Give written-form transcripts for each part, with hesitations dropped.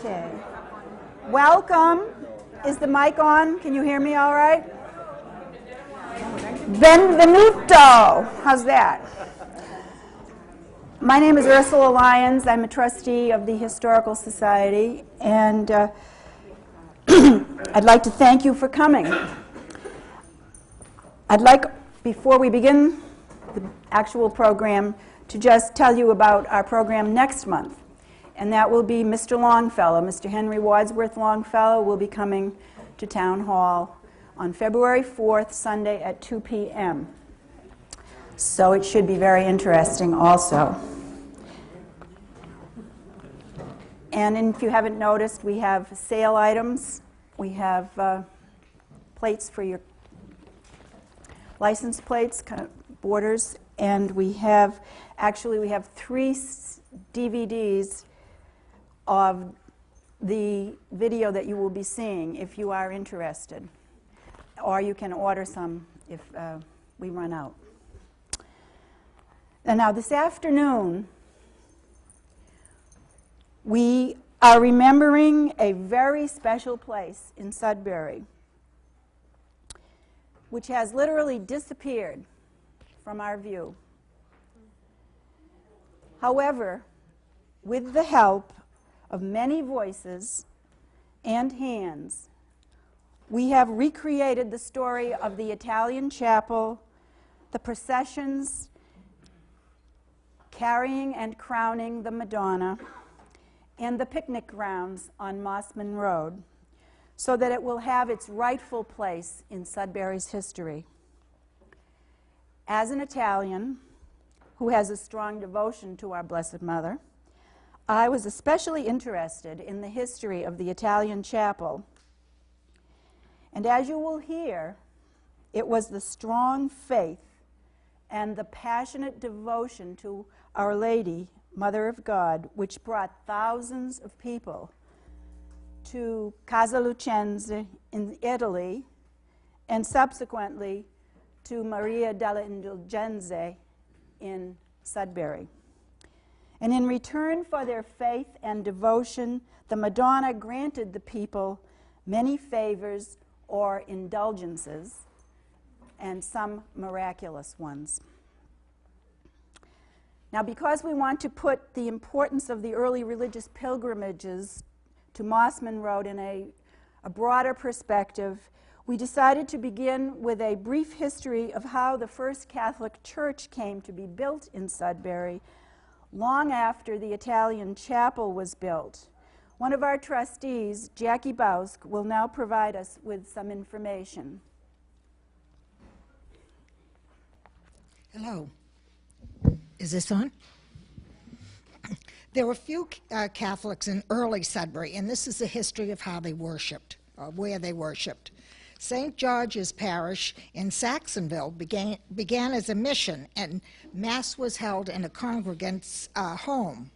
Okay. Welcome. Is the mic on? Can you hear me all right? Benvenuto. How's that? My name is Ursula Lyons. I'm a trustee of the Historical Society, and I'd like to thank you for coming. I'd like, before we begin the actual program, to just tell you about our program next month. And that will be Mr. Longfellow. Mr. Henry Wadsworth Longfellow will be coming to Town Hall on February 4th, Sunday at 2 p.m. So it should be very interesting also. And if you haven't noticed, we have sale items. We have plates for your license plates, kind of borders, and we have 3 DVDs of the video that you will be seeing if you are interested. Or you can order some if we run out. And now this afternoon, we are remembering a very special place in Sudbury, which has literally disappeared from our view. However, with the help of many voices and hands, we have recreated the story of the Italian chapel, the processions carrying and crowning the Madonna, and the picnic grounds on Mossman Road, so that it will have its rightful place in Sudbury's history. As an Italian who has a strong devotion to our Blessed Mother, I was especially interested in the history of the Italian chapel. And as you will hear, it was the strong faith and the passionate devotion to Our Lady, Mother of God, which brought thousands of people to Casa Luccense in Italy, and subsequently to Maria della Indulgenza in Sudbury. And in return for their faith and devotion, the Madonna granted the people many favors or indulgences, and some miraculous ones. Now, because we want to put the importance of the early religious pilgrimages to Mossman Road in a broader perspective, we decided to begin with a brief history of how the first Catholic church came to be built in Sudbury long after the Italian chapel was built. One of our trustees, Jackie Bausk, will now provide us with some information. Hello. Is this on? There were few Catholics in early Sudbury, and this is the history of how they worshipped, or where they worshipped. St. George's Parish in Saxonville began as a mission, and Mass was held in a congregant's home.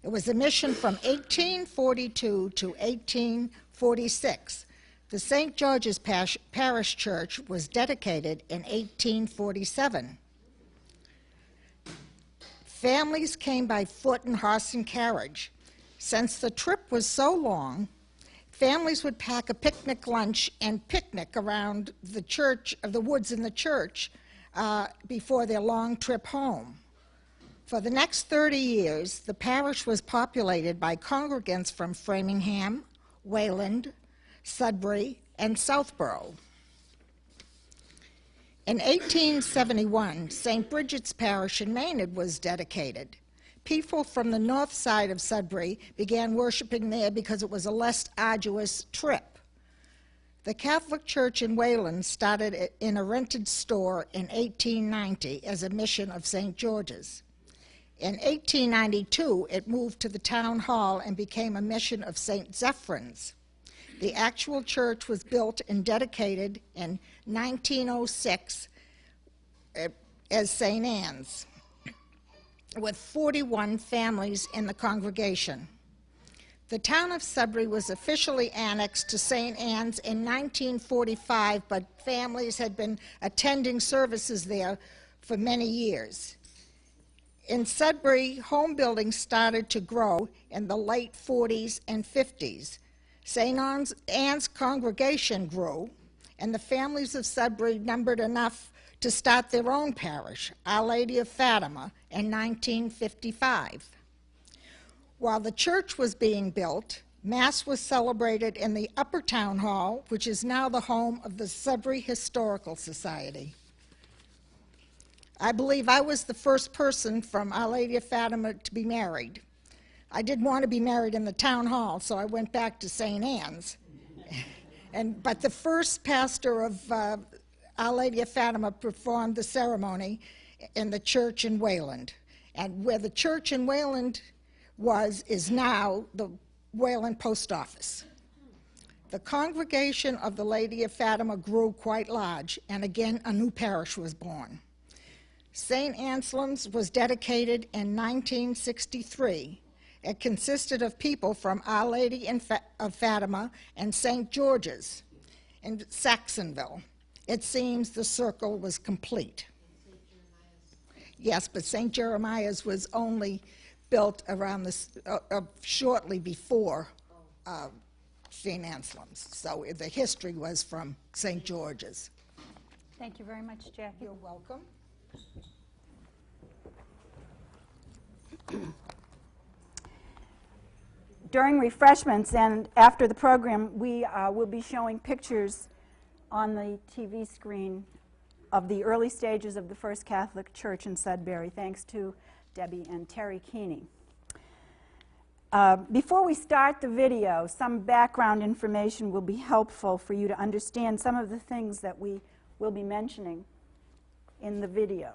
It was a mission from 1842 to 1846. The St. George's Parish Church was dedicated in 1847. Families came by foot and horse and carriage. Since the trip was so long, families would pack a picnic lunch and picnic around the church, the woods in the church, before their long trip home. For the next 30 years, the parish was populated by congregants from Framingham, Wayland, Sudbury, and Southborough. In 1871, St. Bridget's Parish in Maynard was dedicated. People from the north side of Sudbury began worshiping there because it was a less arduous trip. The Catholic Church in Wayland started in a rented store in 1890 as a mission of St. George's. In 1892, it moved to the town hall and became a mission of St. Zephyr's. The actual church was built and dedicated in 1906 as St. Anne's, with 41 families in the congregation. The town of Sudbury was officially annexed to St. Anne's in 1945, but families had been attending services there for many years. In Sudbury, home building started to grow in the late 40s and 50s. St. Anne's congregation grew, and the families of Sudbury numbered enough to start their own parish, Our Lady of Fatima, in 1955. While the church was being built, Mass was celebrated in the Upper Town Hall, which is now the home of the Sudbury Historical Society. I believe I was the first person from Our Lady of Fatima to be married. I didn't want to be married in the town hall, so I went back to St. Anne's. But the first pastor of Our Lady of Fatima performed the ceremony in the church in Wayland. And where the church in Wayland was is now the Wayland Post Office. The congregation of the Lady of Fatima grew quite large, and again a new parish was born. St. Anselm's was dedicated in 1963. It consisted of people from Our Lady of Fatima and St. George's in Saxonville. It seems the circle was complete. Yes, but St. Jeremiah's was only built around shortly before St. Anselm's. So the history was from St. George's. Thank you very much, Jackie. You're welcome. During refreshments and after the program, we will be showing pictures on the TV screen of the early stages of the First Catholic Church in Sudbury, thanks to Debbie and Terry Keeney. Before we start the video, some background information will be helpful for you to understand some of the things that we will be mentioning in the video.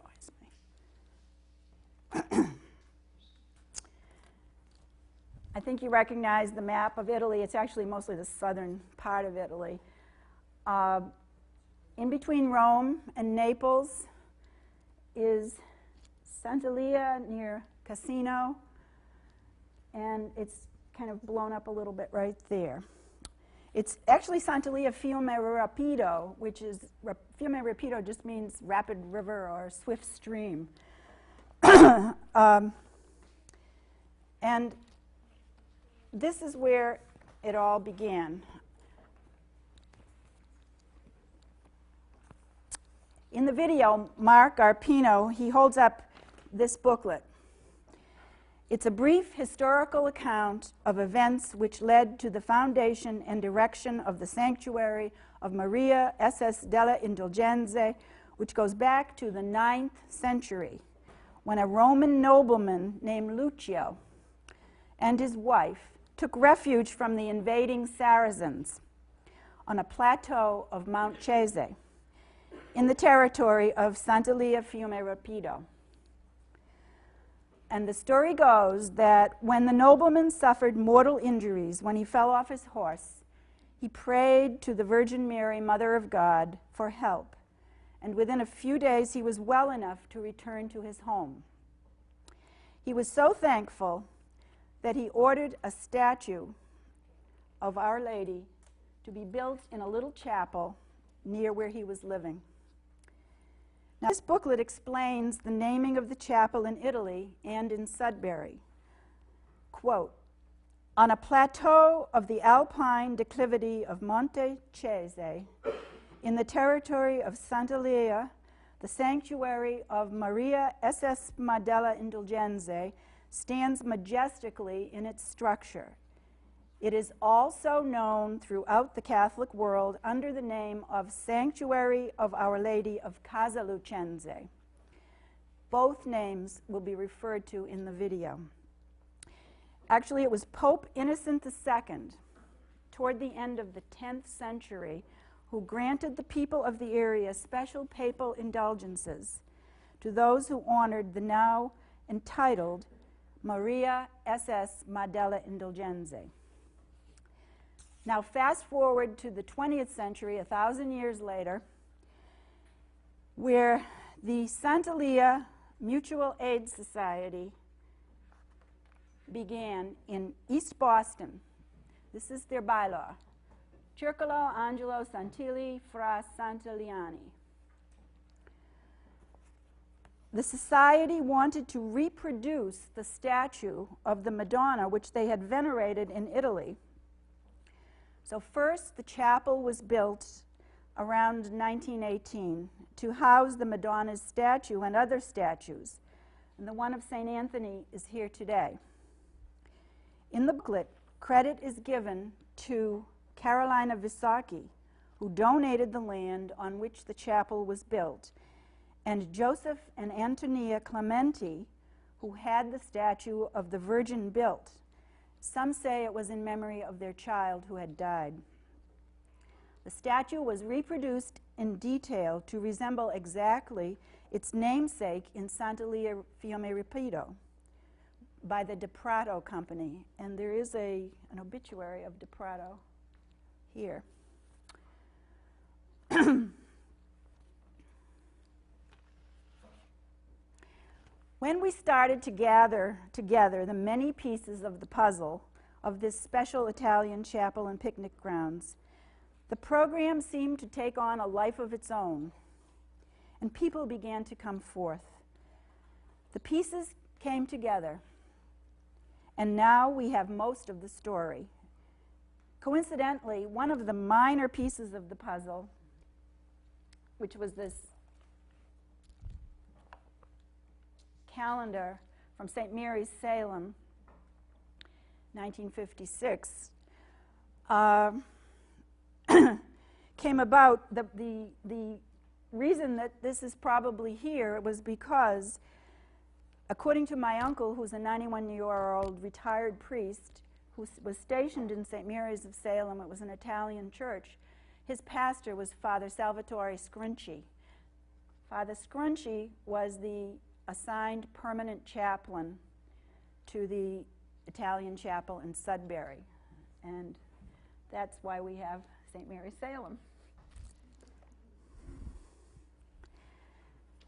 I think you recognize the map of Italy. It's actually mostly the southern part of Italy. In between Rome and Naples is Sant'Elia near Cassino, and it's kind of blown up a little bit right there. It's actually Sant'Elia Fiume Rapido, which is, Fiume Rapido just means rapid river or swift stream. And this is where it all began. In the video, Mark Arpino, he holds up this booklet. It's a brief historical account of events which led to the foundation and erection of the sanctuary of Maria SS delle Indulgenze, which goes back to the 9th century, when a Roman nobleman named Lucio and his wife took refuge from the invading Saracens on a plateau of Mount Cese in the territory of Sant'Elia Fiume Rapido. And the story goes that when the nobleman suffered mortal injuries when he fell off his horse, he prayed to the Virgin Mary, Mother of God, for help. And within a few days, he was well enough to return to his home. He was so thankful that he ordered a statue of Our Lady to be built in a little chapel near where he was living. Now, this booklet explains the naming of the chapel in Italy and in Sudbury. Quote, on a plateau of the alpine declivity of Monte Cese, in the territory of Sant'Elia, the sanctuary of Maria SS delle Indulgenze stands majestically in its structure. It is also known throughout the Catholic world under the name of Sanctuary of Our Lady of Casalucenze. Both names will be referred to in the video. Actually, it was Pope Innocent II, toward the end of the 10th century, who granted the people of the area special papal indulgences to those who honored the now entitled Maria SS delle Indulgenze. Now fast forward to the 20th century, 1,000 years later, where the Sant'Elia Mutual Aid Society began in East Boston. This is their bylaw. Circolo Angelo Santilli fra Sant'Eliani. the society wanted to reproduce the statue of the Madonna, which they had venerated in Italy. So first, the chapel was built around 1918 to house the Madonna's statue and other statues. And the one of St. Anthony is here today. In the booklet, credit is given to Carolina Visacchi, who donated the land on which the chapel was built, and Joseph and Antonia Clementi, who had the statue of the Virgin built. Some say it was in memory of their child who had died. The statue was reproduced in detail to resemble exactly its namesake in Sant'Elia Fiume Rapido by the De Prato Company. And there is an obituary of De Prato here. When we started to gather together the many pieces of the puzzle of this special Italian chapel and picnic grounds, the program seemed to take on a life of its own, and people began to come forth. The pieces came together, and now we have most of the story. Coincidentally, one of the minor pieces of the puzzle, which was this calendar from St. Mary's, Salem, 1956, came about. The reason that this is probably here was because, according to my uncle, who's a 91-year-old retired priest who was stationed in St. Mary's of Salem, it was an Italian church, his pastor was Father Salvatore Scrunci. Father Scrunci was the assigned permanent chaplain to the Italian chapel in Sudbury, and that's why we have St. Mary's Salem.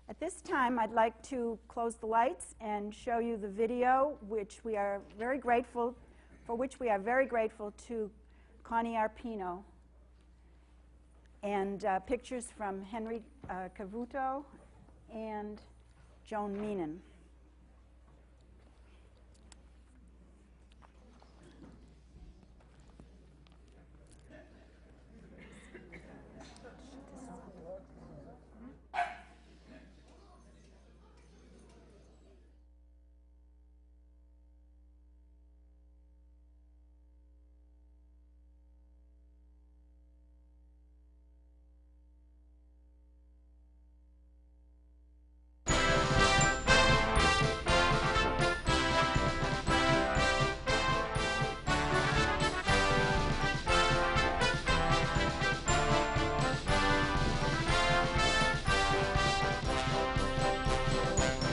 At this time, I'd like to close the lights and show you the video, which we are very grateful to Connie Arpino, and pictures from Henry Cavuto and Joan Meenan.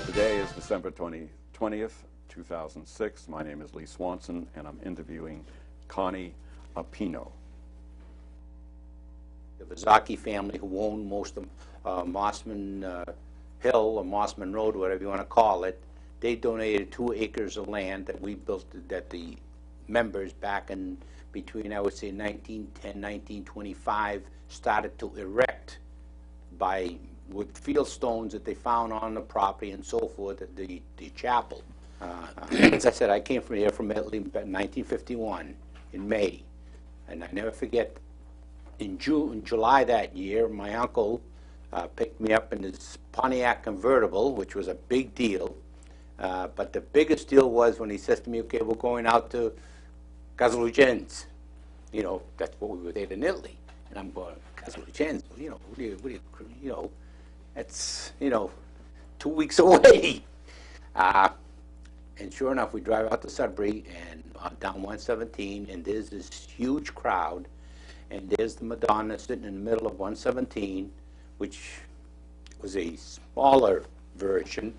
Today is December 20th, 2006. My name is Lee Swanson, and I'm interviewing Connie Arpino. The Visacchi family, who owned most of Mossman Hill or Mossman Road, whatever you want to call it, they donated 2 acres of land that we built, that the members back in between, I would say, 1910, 1925, started to erect with field stones that they found on the property and so forth, the chapel. As I said, I came from here from Italy in 1951 in May, and I never forget, in July that year, my uncle picked me up in his Pontiac convertible, which was a big deal, but the biggest deal was when he says to me, okay, we're going out to Caslucenz. You know, that's what we were there in Italy. And I'm going, Caslucenz, you know, you know, it's, you know, 2 weeks away. And sure enough, we drive out to Sudbury and down 117, and there's this huge crowd, and there's the Madonna sitting in the middle of 117, which was a smaller version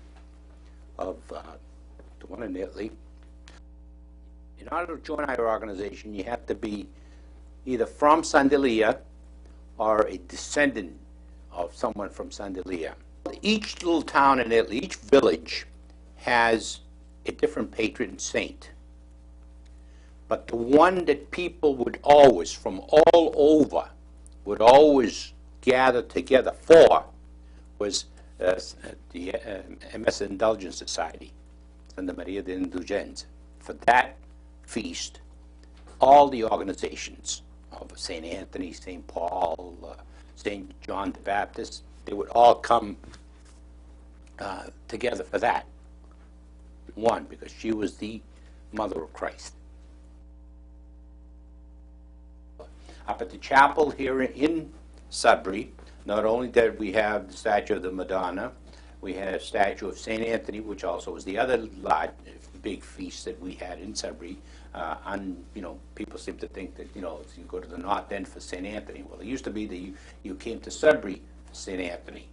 of the one in Italy. In order to join our organization, you have to be either from Sant'Elia or a descendant of someone from Sant'Elia. Each little town in Italy, each village, has a different patron saint. But the one that people would always, from all over, would always gather together for was the MS Indulgence Society, Santa Maria de Indulgenza. For that feast, all the organizations of St. Anthony, St. Paul, St. John the Baptist, they would all come together for that. One, because she was the mother of Christ. Up at the chapel here in Sudbury, not only did we have the statue of the Madonna, we had a statue of St. Anthony, which also was the other large, big feast that we had in Sudbury. People seem to think that, you go to the North End for St. Anthony. Well, it used to be that you came to Sudbury for St. Anthony.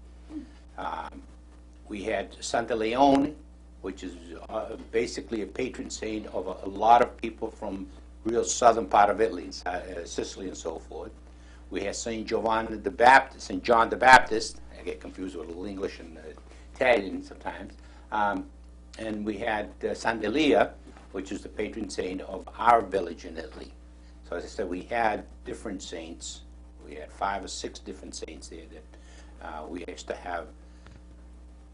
We had Santa Leone, which is basically a patron saint of a lot of people from real southern part of Italy, Sicily and so forth. We had St. Giovanni the Baptist, St. John the Baptist. I get confused with a little English and Italian sometimes. And we had Santa Elia, which is the patron saint of our village in Italy. So as I said, we had different saints. We had 5 or 6 different saints there that we used to have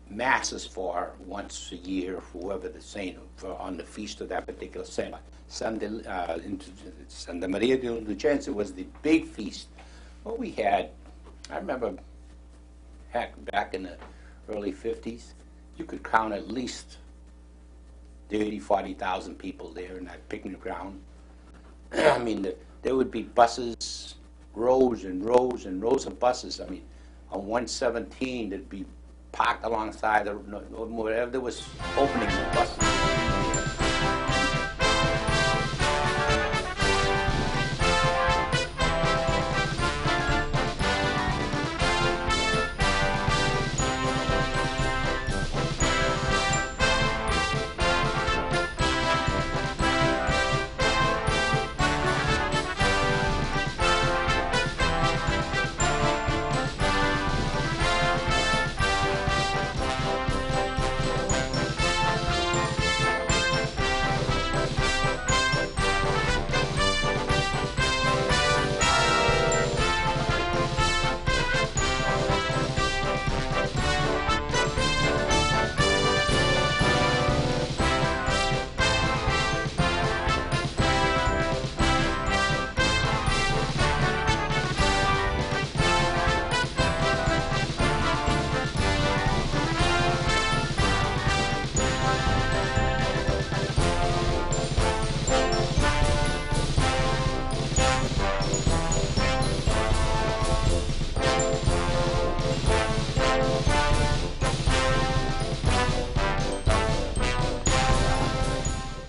masses for once a year, whoever the saint on the feast of that particular saint. Santa Maria de Indulgenza was the big feast. Well, we had, I remember, back in the early 50s, you could count at least 30,000, 40,000 people there in that picnic ground. I mean, there would be buses, rows and rows and rows of buses. I mean, on 117, there'd be parked alongside wherever there was opening the buses.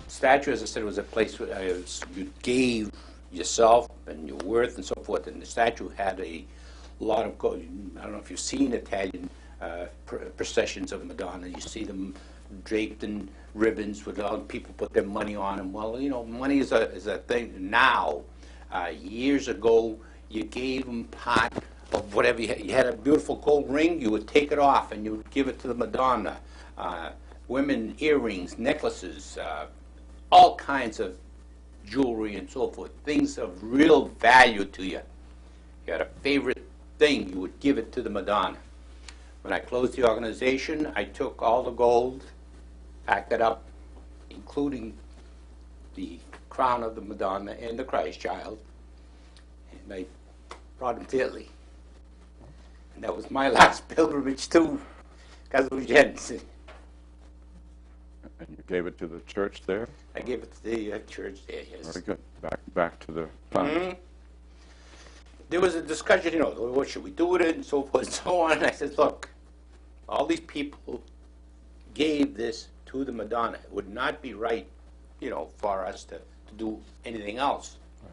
Statue, as I said, was a place where you gave yourself and your worth and so forth, and the statue had a lot of gold. I don't know if you've seen Italian processions of Madonna. You see them draped in ribbons with all people put their money on them. Well, money is a thing now. Years ago, you gave them part of whatever you had. You had a beautiful gold ring, you would take it off and you would give it to the Madonna. Women, earrings, necklaces, all kinds of jewelry and so forth, things of real value to you. You had a favorite thing, you would give it to the Madonna. When I closed the organization, I took all the gold, packed it up, including the crown of the Madonna and the Christ child, and I brought them to Italy. And that was my last pilgrimage to Castelgenzi. And you gave it to the church there? I gave it to the church there, yes. Very good. Back to the fund. Mm-hmm. There was a discussion, what should we do with it and so forth and so on. And I said, look, all these people gave this to the Madonna. It would not be right, for us to do anything else. Right.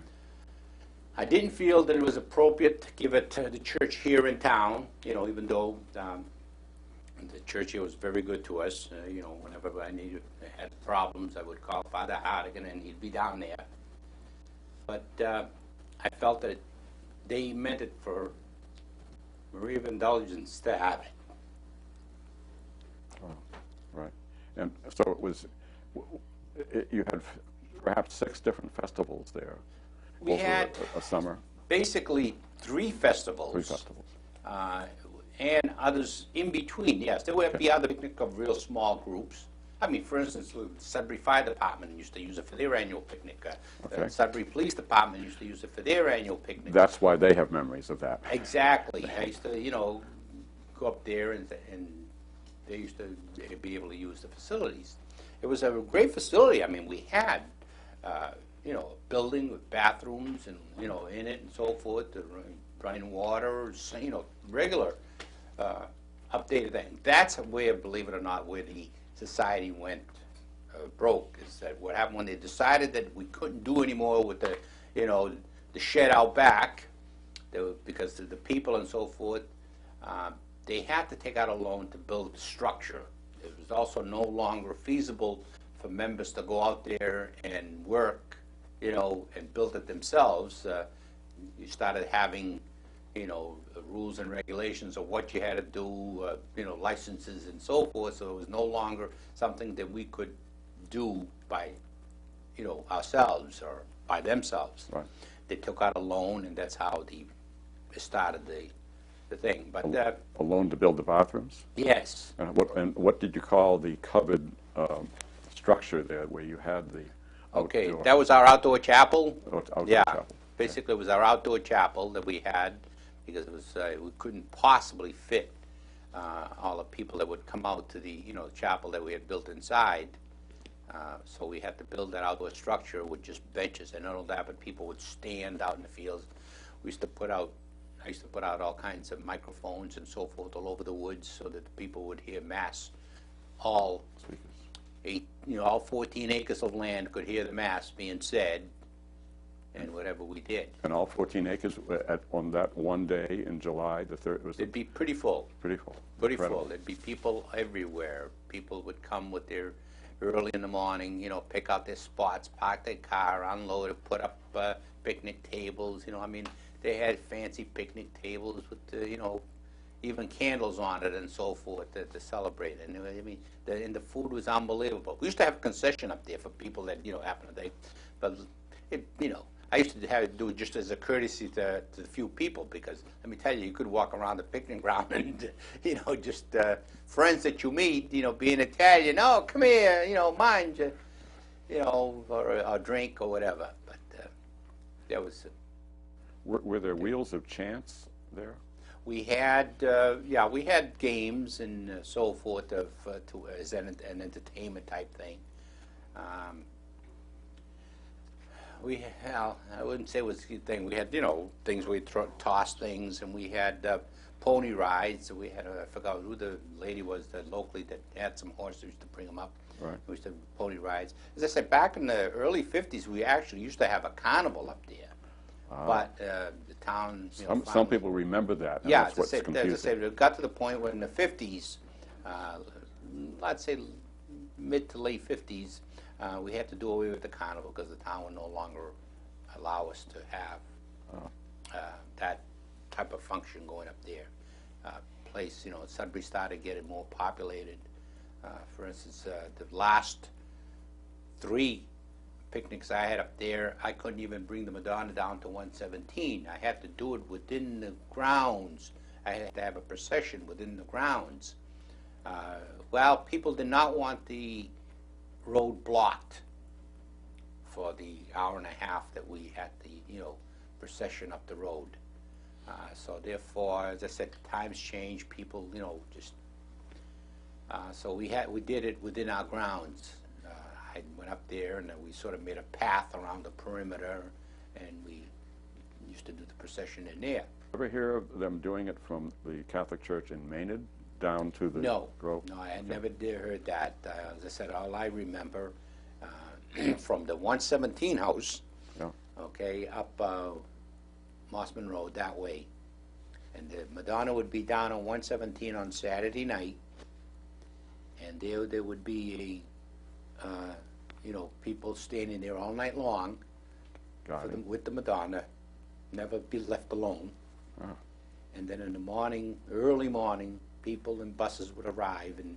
I didn't feel that it was appropriate to give it to the church here in town, even though the church here was very good to us. Whenever I had problems, I would call Father Hardigan and he'd be down there. But I felt that they meant it for Maria of Indulgence to have it. Oh, right. And so it was, you had perhaps 6 different festivals there. We had a summer. Basically 3 festivals. 3 festivals. and others in between. Yes, there would be other picnic of real small groups. I mean, for instance, the Sudbury Fire Department used to use it for their annual picnic. The Sudbury Police Department used to use it for their annual picnic. That's why they have memories of that. Exactly. I used to, go up there and they used to be able to use the facilities. It was a great facility. I mean, we had, a building with bathrooms and, in it and so forth, the running water, regular updated thing. That's where, believe it or not, where the society went broke. Is that what happened when they decided that we couldn't do anymore with the, the shed out back, because the people and so forth, they had to take out a loan to build the structure. It was also no longer feasible for members to go out there and work, and build it themselves. You started having, rules and regulations of what you had to do, licenses and so forth. So it was no longer something that we could do by, ourselves or by themselves. Right. They took out a loan, and that's how they started the thing. But a loan to build the bathrooms? Yes. And what did you call the covered structure there where you had the okay, outdoor? That was our outdoor chapel. Outdoor yeah, chapel. Basically it was our outdoor chapel that we had, because it was we couldn't possibly fit all the people that would come out to the chapel that we had built inside. So we had to build that outdoor structure with just benches, and not only that, but people would stand out in the fields. We used to put out I used to put out all kinds of microphones and so forth all over the woods so that the people would hear Mass. All 14 acres of land could hear the Mass being said, and whatever we did. And all 14 acres on that one day in July, the 3rd? It'd be pretty full. Pretty full. Pretty full. There'd be people everywhere. People would come with their, early in the morning, pick out their spots, park their car, unload it, put up picnic tables, I mean, they had fancy picnic tables with, even candles on it and so forth to celebrate. And I mean, the food was unbelievable. We used to have a concession up there for people that, happen to, but I used to have to do it just as a courtesy to the few people, because let me tell you, you could walk around the picnic ground and, just friends that you meet, being Italian, oh, come here, mind you, or a drink or whatever. But that was. Were there wheels of chance there? We had, we had games and so forth as an entertainment type thing. I wouldn't say it was a thing. We had, things we toss things, and we had pony rides. We had, I forgot who the lady was locally that had some horses. We used to bring them up. Right. We used to have pony rides. As I said, back in the early 50s, we actually used to have a carnival up there. But the town, some people remember that. And yeah, that's what's confusing. as I say, it got to the point where in the 50s, I'd say mid to late 50s, we had to do away with the carnival because the town would no longer allow us to have that type of function going up there. Place, Sudbury started getting more populated. For instance, the last 3 picnics I had up there, I couldn't even bring the Madonna down to 117. I had to do it within the grounds. I had to have a procession within the grounds. Well, people did not want the road blocked for the hour and a half that we had the procession up the road. So therefore, as I said, times change. People, so we did it within our grounds. I went up there and we sort of made a path around the perimeter, and we used to do the procession in there. Ever hear of them doing it from the Catholic Church in Maynard down to the Grove? No, I never did heard that. As I said, all I remember from the 117 house, okay, up Mossman Road that way, and the Madonna would be down on 117 on Saturday night, and there would be a people standing there all night long with the Madonna, never be left alone. And then in the morning, early morning, people and buses would arrive, and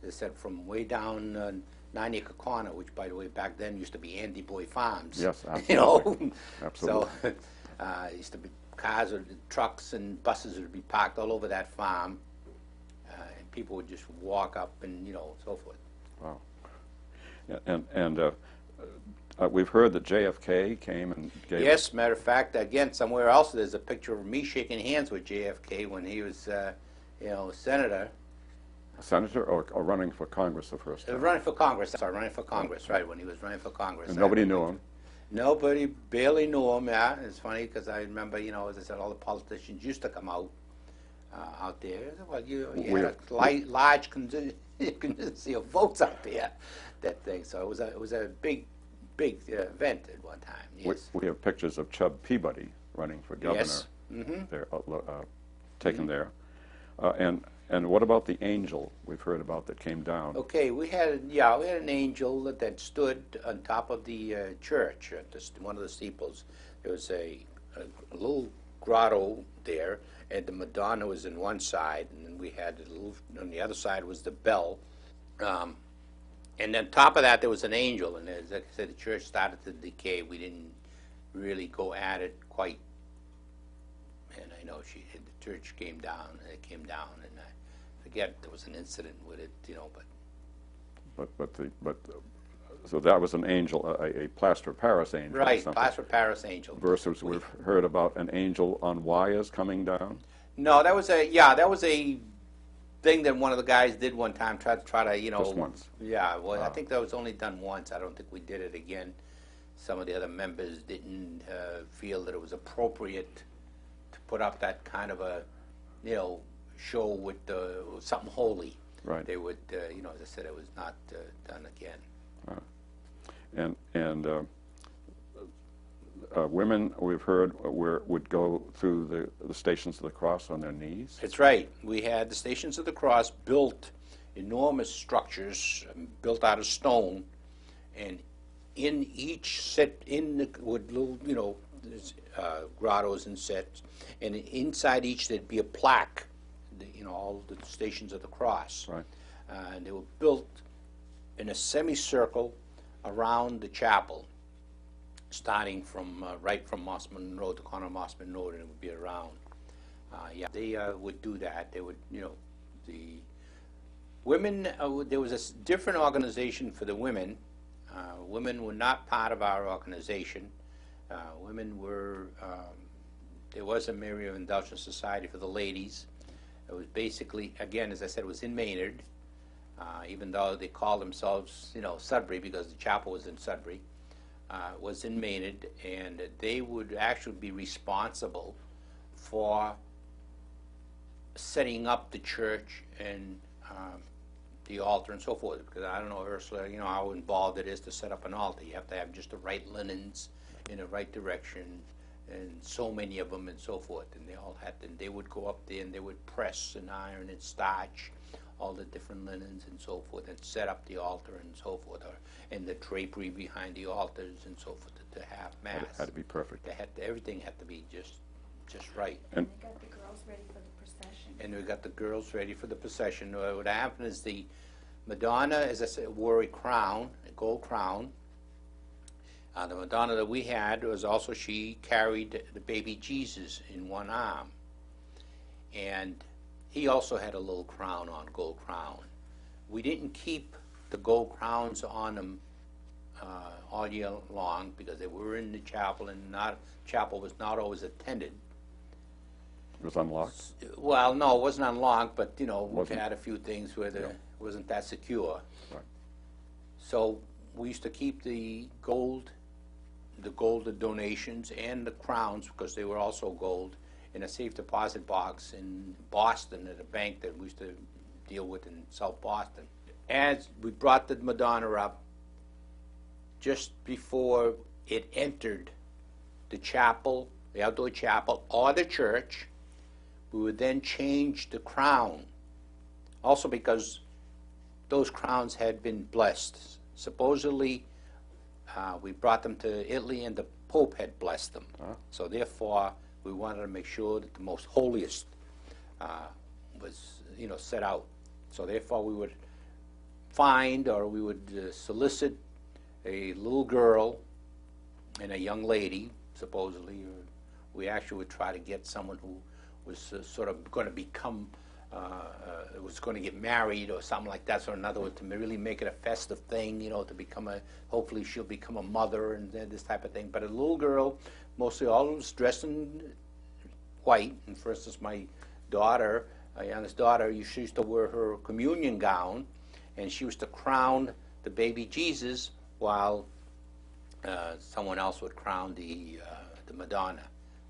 they said from way down 9 Acre Corner, which, by the way, back then used to be Andy Boy Farms. Yes, absolutely. Absolutely. So used to be cars or trucks and buses would be parked all over that farm, and people would just walk up and, you know, so forth. Wow. Yeah, and we've heard that JFK came and gave... Yes, matter of fact, again, somewhere else there's a picture of me shaking hands with JFK when he was, you know, senator. Senator or running for Congress the first time? Running for Congress, sorry, running for Congress, right, when he was running for Congress. And nobody knew him? Nobody, barely knew him, yeah. It's funny because I remember, you know, as I said, all the politicians used to come out there. Well, you had a large consistency of votes out there, that thing. So it was a big event at one time, yes. We have pictures of Chub Peabody running for governor. Yes. Mm-hmm. There, taken there. And what about the angel we've heard about that came down? Okay, we had an angel that stood on top of the church at one of the steeples. There was a little grotto there, and the Madonna was in one side, and then we had a little, on the other side was the bell. And on top of that, there was an angel, and as I said, the church started to decay. We didn't really go at it quite, and I know the church came down, and it came down, and I forget there was an incident with it, you know, so that was an angel, a plaster of Paris angel. Right, plaster of Paris angel. Versus we've heard about an angel on wires coming down. No, that was a thing that one of the guys did one time, try to, you know. Just once. Yeah, well, I think that was only done once. I don't think we did it again. Some of the other members didn't feel that it was appropriate to put up that kind of a, you know, show with something holy. Right. They would, you know, as I said, it was not done again. Women, we've heard, would go through the Stations of the Cross on their knees. That's right. We had the Stations of the Cross built, enormous structures built out of stone, and in each set, with little, you know, grottos and sets, and inside each there'd be a plaque, you know, all the Stations of the Cross. Right. And they were built in a semicircle around the chapel, starting from right from Mossman Road, the corner of Mossman Road, and it would be around. Yeah, they would do that. They would, you know, the women. There was a different organization for the women. Women were not part of our organization. Women were. There was a Mary of Indulgence Society for the ladies. It was basically, again, as I said, it was in Maynard. Even though they called themselves, you know, Sudbury, because the chapel was in Sudbury, was in Maynard, and they would actually be responsible for setting up the church and the altar and so forth. Because I don't know, Ursula, you know, how involved it is to set up an altar. You have to have just the right linens in the right direction, and so many of them and so forth. And they all had to, they would go up there and they would press and iron and starch all the different linens and so forth, and set up the altar and so forth, and the drapery behind the altars and so forth to have mass. It had to be perfect. Everything had to be just right. And they got the girls ready for the procession. And we got the girls ready for the procession. What happened is the Madonna, as I said, wore a crown, a gold crown. The Madonna that we had was also, she carried the baby Jesus in one arm. And he also had a little crown on, gold crown. We didn't keep the gold crowns on him all year long because they were in the chapel, and chapel was not always attended. It was unlocked? Well, no, it wasn't unlocked, but, you know, we've had a few things where it wasn't that secure. Right. So we used to keep the gold donations and the crowns, because they were also gold, in a safe deposit box in Boston at a bank that we used to deal with in South Boston. As we brought the Madonna up, just before it entered the chapel, the outdoor chapel, or the church, we would then change the crown. Also because those crowns had been blessed. Supposedly, we brought them to Italy and the Pope had blessed them. So therefore, we wanted to make sure that the most holiest was, you know, set out. So therefore, we would find, or we would solicit a little girl and a young lady, supposedly, We actually would try to get someone who was sort of going to become, was going to get married or something like that. So in other words, to really make it a festive thing, you know, to become a, hopefully she'll become a mother and this type of thing. But a little girl, mostly all was dressed in white. And for instance, my daughter, my youngest daughter, she used to wear her communion gown, and she used to crown the baby Jesus while someone else would crown the Madonna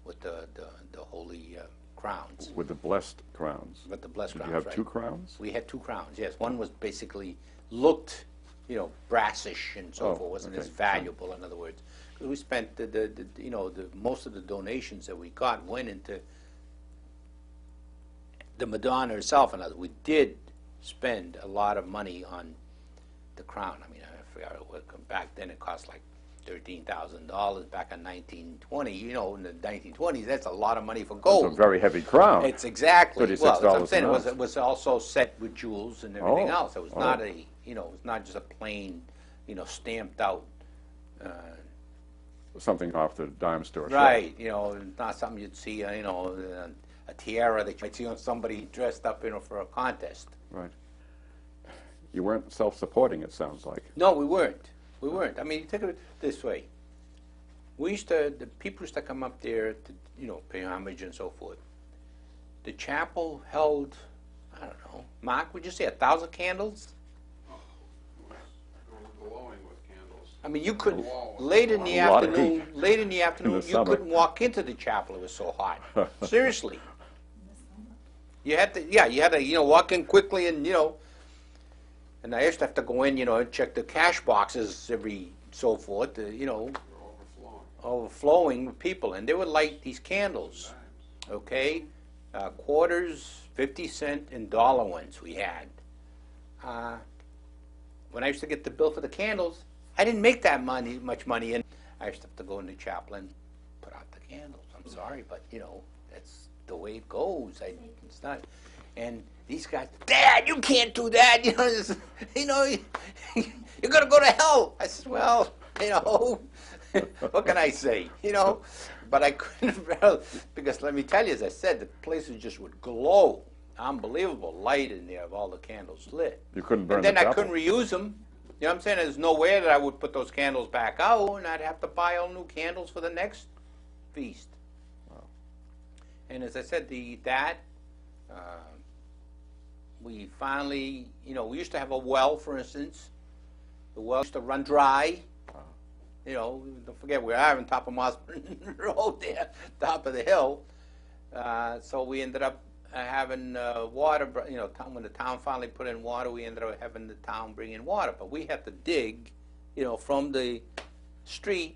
with the holy crowns. With the blessed crowns. With the blessed Did crowns, you have right. 2 crowns? We had 2 crowns, yes. One was basically looked, you know, brassish and so Oh, forth, wasn't okay. as valuable, in other words. Because we spent you know, most of the donations that we got went into the Madonna herself. In other words, we did spend a lot of money on the crown. I mean, I forgot what, back then it cost like $13,000 back in 1920. You know, in the 1920s, that's a lot of money for gold. It's a very heavy crown. It's exactly. $36 Well, that's what I'm saying. an ounce. It was also set with jewels and everything Oh. else. It was not a, you know, it was not just a plain, you know, stamped out. Something off the dime store shelf. Right. You know, it's not something you'd see. You know, a tiara that you might see on somebody dressed up, you know, for a contest. Right. You weren't self-supporting, it sounds like. No, we weren't. We weren't. I mean, think of it this way. We used to, the people used to come up there to, you know, pay homage and so forth. The chapel held, I don't know, Mark, would you say 1,000 candles? It was glowing with candles. I mean, you could, Wow. late in the A lot of afternoon, heat. late in the afternoon, you summer. couldn't walk into the chapel. It was so hot. Seriously. You had to, yeah, you had to, you know, walk in quickly and, you know, and I used to have to go in, you know, and check the cash boxes every so forth, you know, They're overflowing. overflowing with people. And they would light these candles, okay? Quarters, 50-cent, and dollar ones we had. When I used to get the bill for the candles, I didn't make that much money, and I used to have to go in the chapel and put out the candles. I'm sorry, but, you know, that's the way it goes. It's not, and these guys, Dad, you can't do that. You know, you know, you're gonna go to hell. I said, well, you know, what can I say? You know, but I couldn't, because let me tell you, as I said, the places just would glow, unbelievable light in there of all the candles lit. You couldn't burn And then the I chapel? couldn't reuse them. You know what I'm saying? There's no way that I would put those candles back out, and I'd have to buy all new candles for the next feast. Wow. And as I said, we finally, you know, we used to have a well, for instance. The well used to run dry. You know, don't forget, we are on top of Mossman Road there, top of the hill. So we ended up having water, you know, when the town finally put in water, we ended up having the town bring in water. But we had to dig, you know, from the street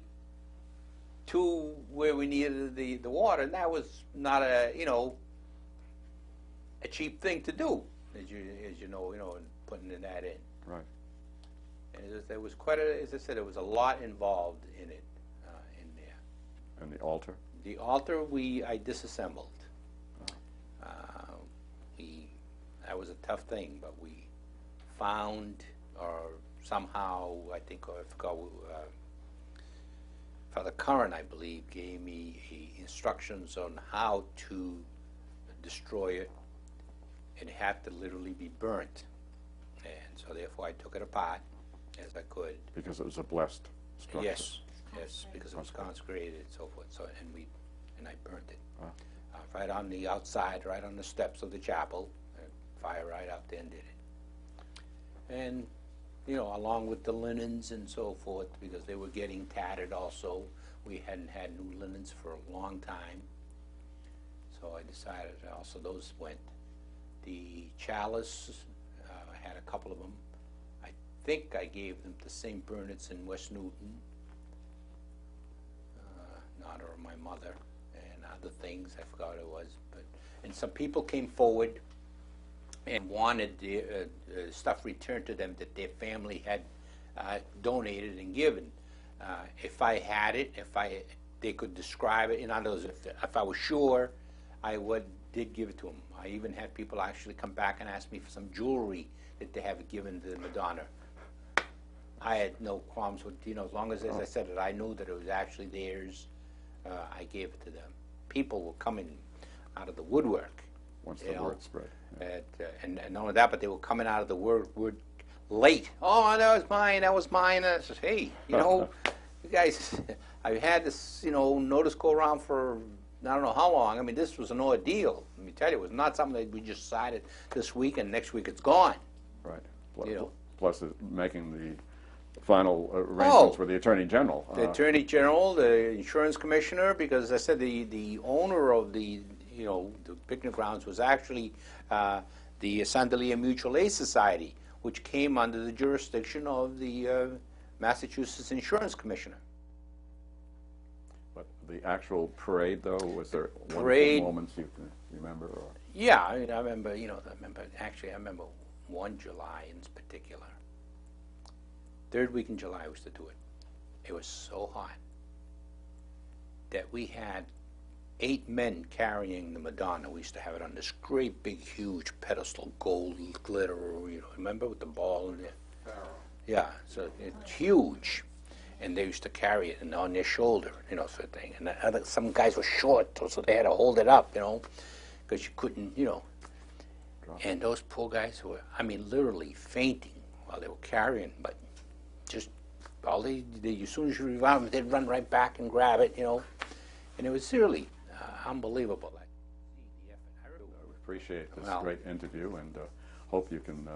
to where we needed the water, and that was not a, you know, a cheap thing to do, as you know, and putting that in. Right. And there was quite a, as I said, there was a lot involved in it, in there. And the altar? The altar I disassembled. That was a tough thing, but we found, or somehow, I think, I forgot, Father Curran, I believe, gave me instructions on how to destroy it, and it had to literally be burnt. And so therefore I took it apart as I could. Because it was a blessed structure. Yes, yes, because it was consecrated and so forth. So and I burnt it right on the outside, right on the steps of the chapel. Fire right out there and did it. And you know, along with the linens and so forth, because they were getting tattered. Also, we hadn't had new linens for a long time. So I decided also those went. The chalice, I had a couple of them. I think I gave them to St. Bernard's in West Newton, in honor of my mother, and other things, I forgot what it was. And some people came forward and wanted the stuff returned to them that their family had donated and given. If I had it, they could describe it. In other words, if I was sure, I did give it to them. I even had people actually come back and ask me for some jewelry that they have given to the Madonna. I had no qualms with, you know, as long as I said that I knew that it was actually theirs, I gave it to them. people were coming out of the woodwork. Once you the know, word spread. Yeah. And not only that, but they were coming out of the wood late. Oh, that was mine, that was mine. And I said, hey, you know, you guys, I've had this, you know, notice go around for I don't know how long. I mean, this was an ordeal. Let me tell you, it was not something that we just decided this week and next week it's gone. Right. You know. Plus making the final arrangements with the Attorney General. The Attorney General, the Insurance Commissioner, because as I said, the owner of the picnic grounds was actually the Sandalia Mutual Aid Society, which came under the jurisdiction of the Massachusetts Insurance Commissioner. But the actual parade, though, was there Parade- wonderful moments you can remember? Or? Yeah, I mean, I remember 1 July in particular. Third week in July was to do it. It was so hot that we had 8 men carrying the Madonna. We used to have it on this great big huge pedestal, gold glitter, remember, with the ball in there? Yeah, so it's huge. And they used to carry it on their shoulder, sort of thing. And some guys were short, so they had to hold it up, because you couldn't, And those poor guys were, I mean, literally fainting while they were carrying, but just all they as soon as you revive them, they'd run right back and grab it, And it was really unbelievable. I appreciate this great interview and hope you can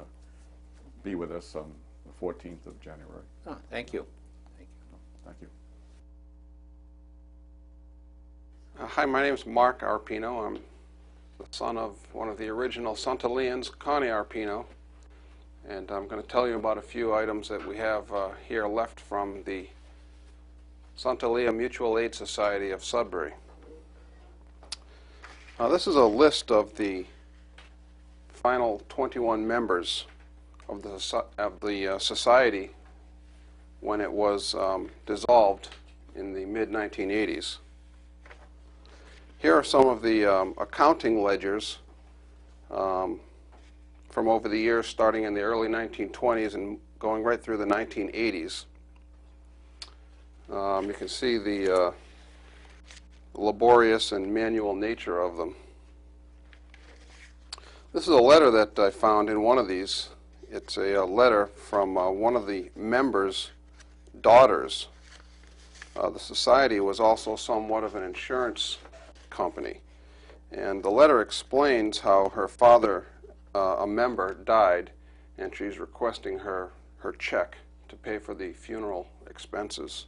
be with us on the 14th of January. Oh, thank you. Thank you. Hi, my name is Mark Arpino. I'm the son of one of the original Santalians, Connie Arpino. And I'm going to tell you about a few items that we have here left from the Santalia Mutual Aid Society of Sudbury. This is a list of the final 21 members of the society when it was dissolved in the mid-1980s. Here are some of the accounting ledgers from over the years, starting in the early 1920s and going right through the 1980s. You can see the laborious and manual nature of them. This is a letter that I found in one of these. It's a letter from one of the members' daughters. The society was also somewhat of an insurance company, and the letter explains how her father, a member, died, and she's requesting her check to pay for the funeral expenses.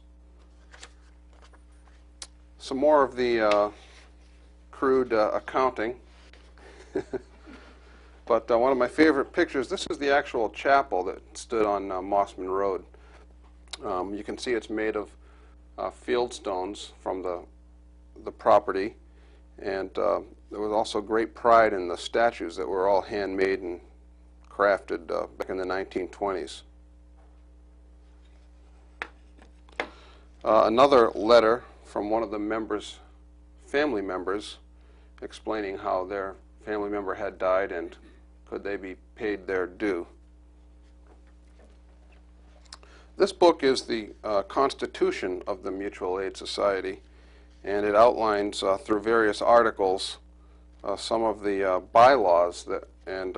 Some more of the crude accounting. But one of my favorite pictures, this is the actual chapel that stood on Mossman Road. You can see it's made of field stones from the property, and there was also great pride in the statues that were all handmade and crafted back in the 1920s. Another letter from one of the family members, explaining how their family member had died and could they be paid their due. This book is the Constitution of the Mutual Aid Society, and it outlines through various articles some of the bylaws and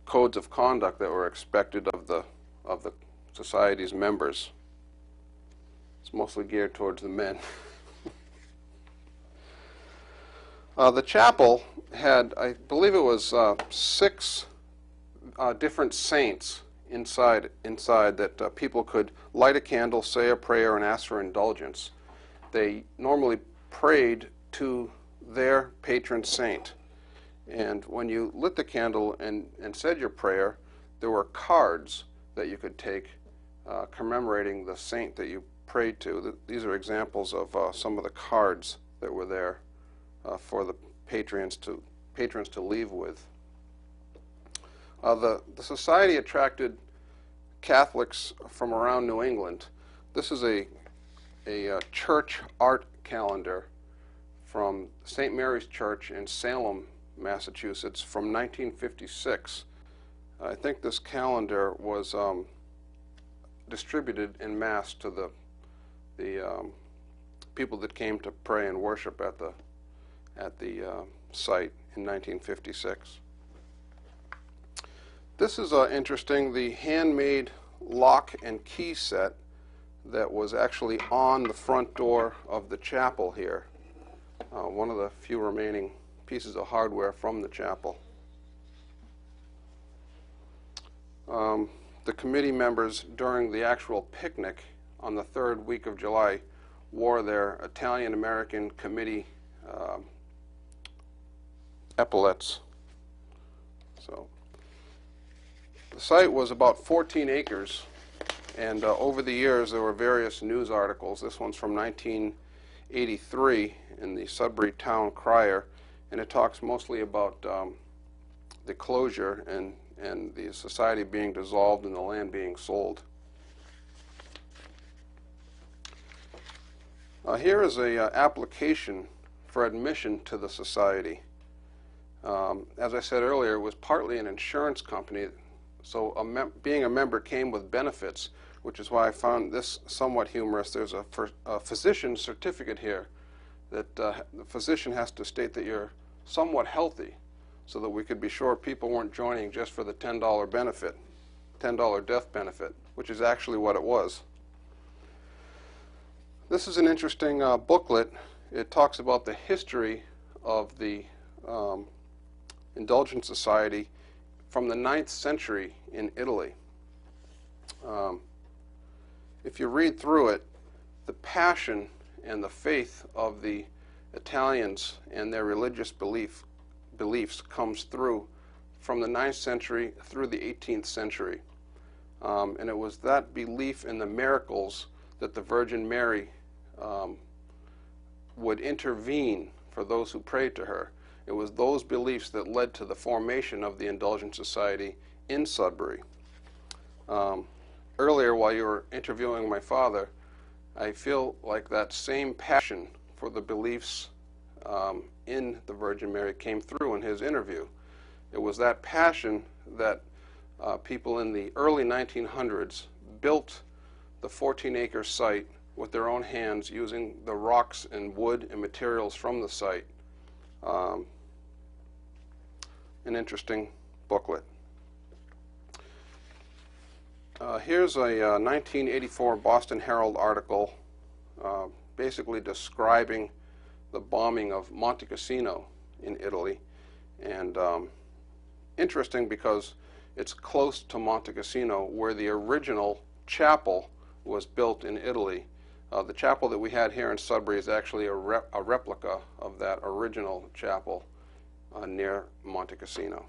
codes of conduct that were expected of the society's members. It's mostly geared towards the men. The chapel had, I believe it was 6 different saints inside that people could light a candle, say a prayer, and ask for indulgence. They normally prayed to their patron saint. And when you lit the candle and said your prayer, there were cards that you could take commemorating the saint that you prayed to. These are examples of some of the cards that were there for the patrons to leave with. The society attracted Catholics from around New England. This is a church art calendar from St. Mary's Church in Salem, Massachusetts from 1956. I think this calendar was distributed en masse to the people that came to pray and worship at at the site in 1956. This is interesting, the handmade lock and key set that was actually on the front door of the chapel here. One of the few remaining pieces of hardware from the chapel. The committee members during the actual picnic on the third week of July wore their Italian-American committee epaulets. So the site was about 14 acres, and over the years there were various news articles. This one's from 1983 in the Sudbury Town Crier, and it talks mostly about the closure and the society being dissolved and the land being sold. Here is a application for admission to the society. As I said earlier, it was partly an insurance company, so being a member came with benefits, which is why I found this somewhat humorous. There's a physician certificate here that the physician has to state that you're somewhat healthy, so that we could be sure people weren't joining just for the $10 benefit, $10 death benefit, which is actually what it was. This is an interesting booklet. It talks about the history of the Indulgence Society from the 9th century in Italy. If you read through it, the passion and the faith of the Italians and their religious beliefs comes through from the 9th century through the 18th century. And it was that belief in the miracles that the Virgin Mary would intervene for those who prayed to her. It was those beliefs that led to the formation of the Indulgence Society in Sudbury. Earlier, while you were interviewing my father, I feel like that same passion for the beliefs in the Virgin Mary came through in his interview. It was that passion that people in the early 1900s built the 14-acre site with their own hands using the rocks and wood and materials from the site. An interesting booklet. Here's a 1984 Boston Herald article basically describing the bombing of Monte Cassino in Italy, and interesting because it's close to Monte Cassino where the original chapel was built in Italy. The chapel that we had here in Sudbury is actually a replica of that original chapel near Monte Cassino.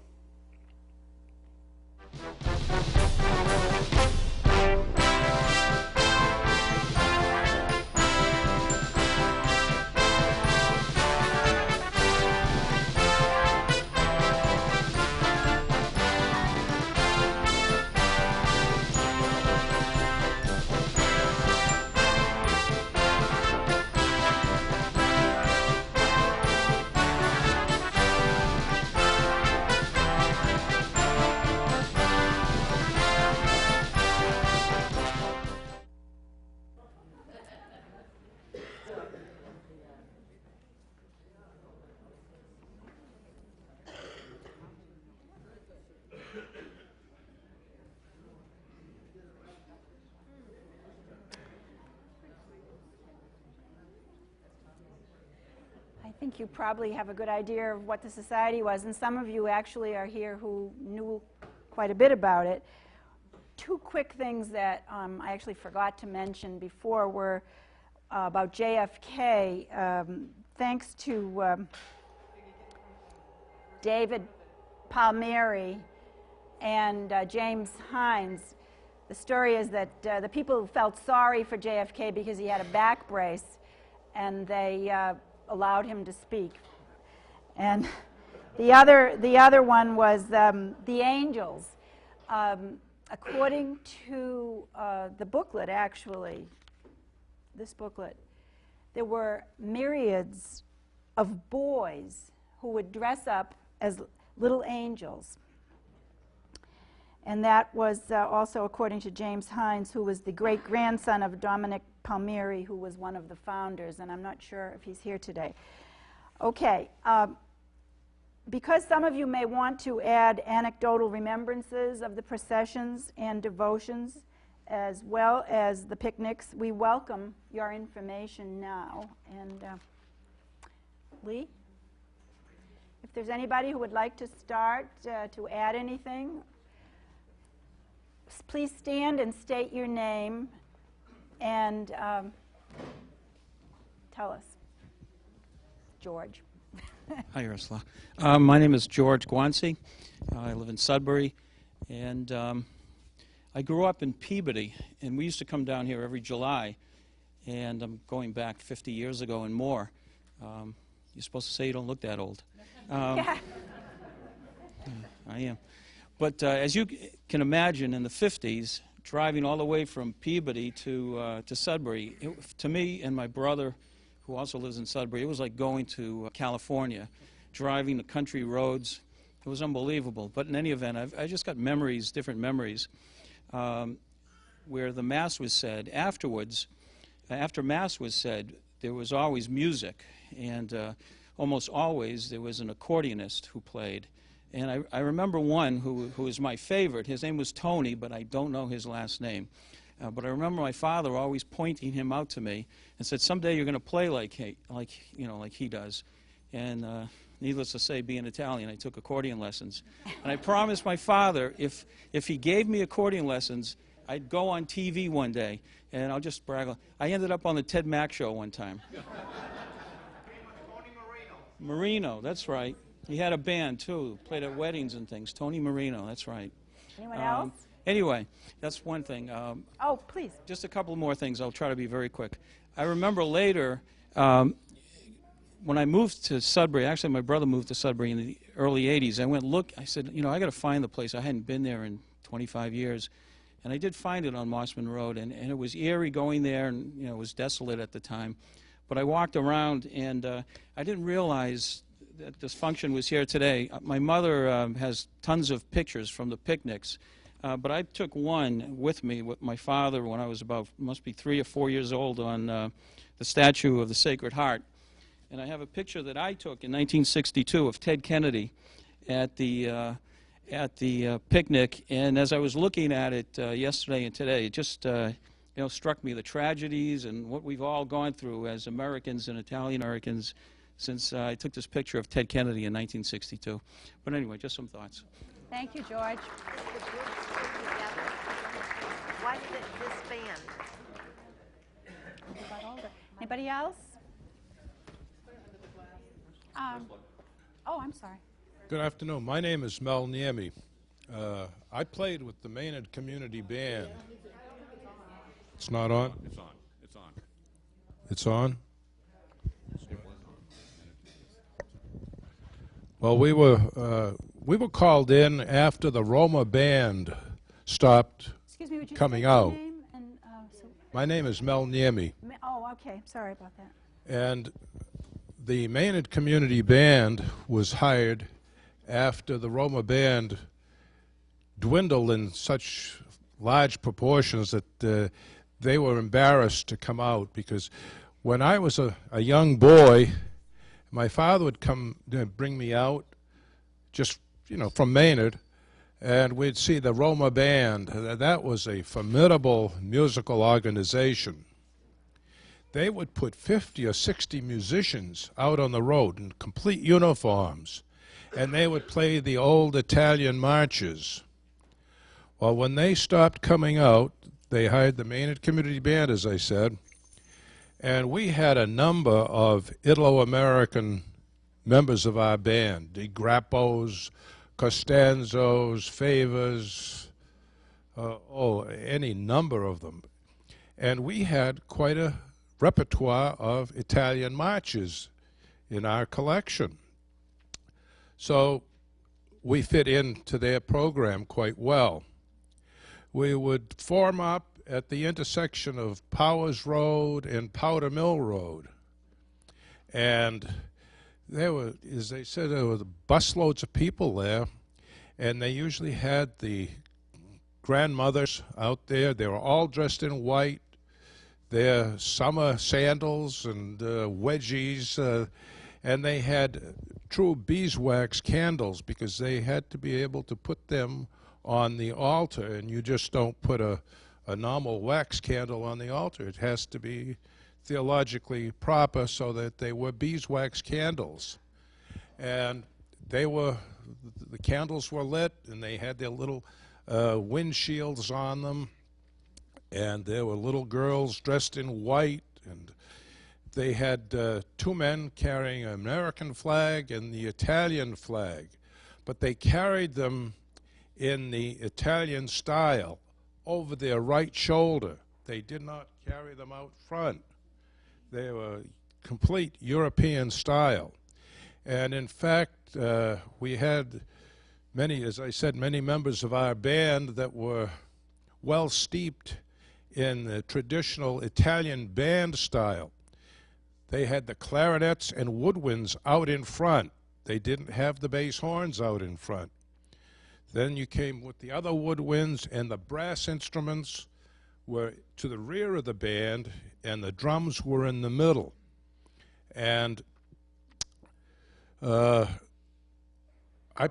I think you probably have a good idea of what the society was, and some of you actually are here who knew quite a bit about it. Two quick things that I actually forgot to mention before were about JFK. Thanks to David Palmieri and James Hines, the story is that the people felt sorry for JFK because he had a back brace, and they allowed him to speak. And the other one was the angels. According to the booklet, actually, this booklet, there were myriads of boys who would dress up as little angels. And that was also according to James Hines, who was the great-grandson of Dominic Palmieri, who was one of the founders, and I'm not sure if he's here today. Okay. Because some of you may want to add anecdotal remembrances of the processions and devotions, as well as the picnics, we welcome your information now. And Lee, if there's anybody who would like to start to add anything, please stand and state your name and tell us. George. Hi, Ursula. My name is George Guanci. I live in Sudbury, and I grew up in Peabody, and we used to come down here every July, and I'm going back 50 years ago and more. You're supposed to say you don't look that old. Yeah. I am. But as you can imagine, in the 50s, driving all the way from Peabody to Sudbury, to me and my brother, who also lives in Sudbury, it was like going to California, driving the country roads. It was unbelievable. But in any event, I just got memories, different memories, where the Mass was said. Afterwards, after Mass was said, there was always music, and almost always there was an accordionist who played. And I remember one who was my favorite. His name was Tony, but I don't know his last name. But I remember my father always pointing him out to me and said, "Someday you're going to play like he does." And needless to say, being Italian, I took accordion lessons. And I promised my father, if he gave me accordion lessons, I'd go on TV one day. And I'll just brag. I ended up on the Ted Mack show one time. Tony Marino, that's right. He had a band too, played at weddings and things. Tony Marino, that's right. Anyone else? Anyway, that's one thing. Oh, please. Just a couple more things. I'll try to be very quick. I remember later, when I moved to Sudbury, actually my brother moved to Sudbury in the early 80s. I went look, I said, I got to find the place. I hadn't been there in 25 years. And I did find it on Mossman Road, and it was eerie going there, and it was desolate at the time. But I walked around, and I didn't realize that this function was here today. My mother has tons of pictures from the picnics. But I took one with me with my father when I was must be 3 or 4 years old, on the statue of the Sacred Heart. And I have a picture that I took in 1962 of Ted Kennedy at the picnic. And as I was looking at it yesterday and today, it just struck me the tragedies and what we've all gone through as Americans and Italian Americans since I took this picture of Ted Kennedy in 1962. But anyway, just some thoughts. Thank you, George. Why did this band? Anybody else? I'm sorry. Good afternoon. My name is Mel Niemi. I played with the Maynard Community Band. It's not on? It's on. It's on. It's on? Well, we were called in after the Roma Band stopped Excuse me, would you coming state your out. name? And, My name is Mel Niemi. oh, okay. Sorry about that. And the Maynard Community Band was hired after the Roma Band dwindled in such large proportions that they were embarrassed to come out, because when I was a young boy, my father would come bring me out just, from Maynard, and we'd see the Roma Band. That was a formidable musical organization. They would put 50 or 60 musicians out on the road in complete uniforms, and they would play the old Italian marches. Well, when they stopped coming out, they hired the Maynard Community Band, as I said, and we had a number of Italo-American members of our band, the Grappos, Costanzos, Favors, any number of them. And we had quite a repertoire of Italian marches in our collection. So we fit into their program quite well. We would form up at the intersection of Powers Road and Powder Mill Road. And there were, as they said, there were busloads of people there, and they usually had the grandmothers out there. They were all dressed in white, their summer sandals and wedgies, And they had true beeswax candles because they had to be able to put them on the altar, and you just don't put a normal wax candle on the altar. It has to be theologically proper, so that they were beeswax candles. And the candles were lit, and they had their little windshields on them, and there were little girls dressed in white, and they had two men carrying an American flag and the Italian flag, but they carried them in the Italian style over their right shoulder. They did not carry them out front. They were complete European style. And in fact, we had many, as I said, many members of our band that were well steeped in the traditional Italian band style. They had the clarinets and woodwinds out in front. They didn't have the bass horns out in front. Then you came with the other woodwinds, and the brass instruments were to the rear of the band, and the drums were in the middle. And I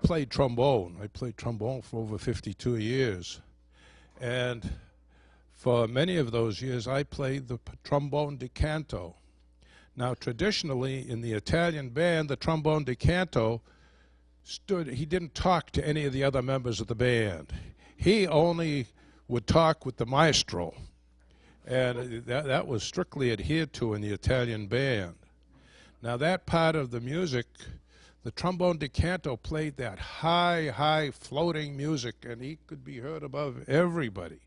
played trombone. I played trombone for over 52 years. And for many of those years, I played the trombone di canto. Now, traditionally, in the Italian band, the trombone di canto he didn't talk to any of the other members of the band. He only would talk with the maestro. And that was strictly adhered to in the Italian band. Now, that part of the music, the trombone di canto played that high, floating music, and he could be heard above everybody.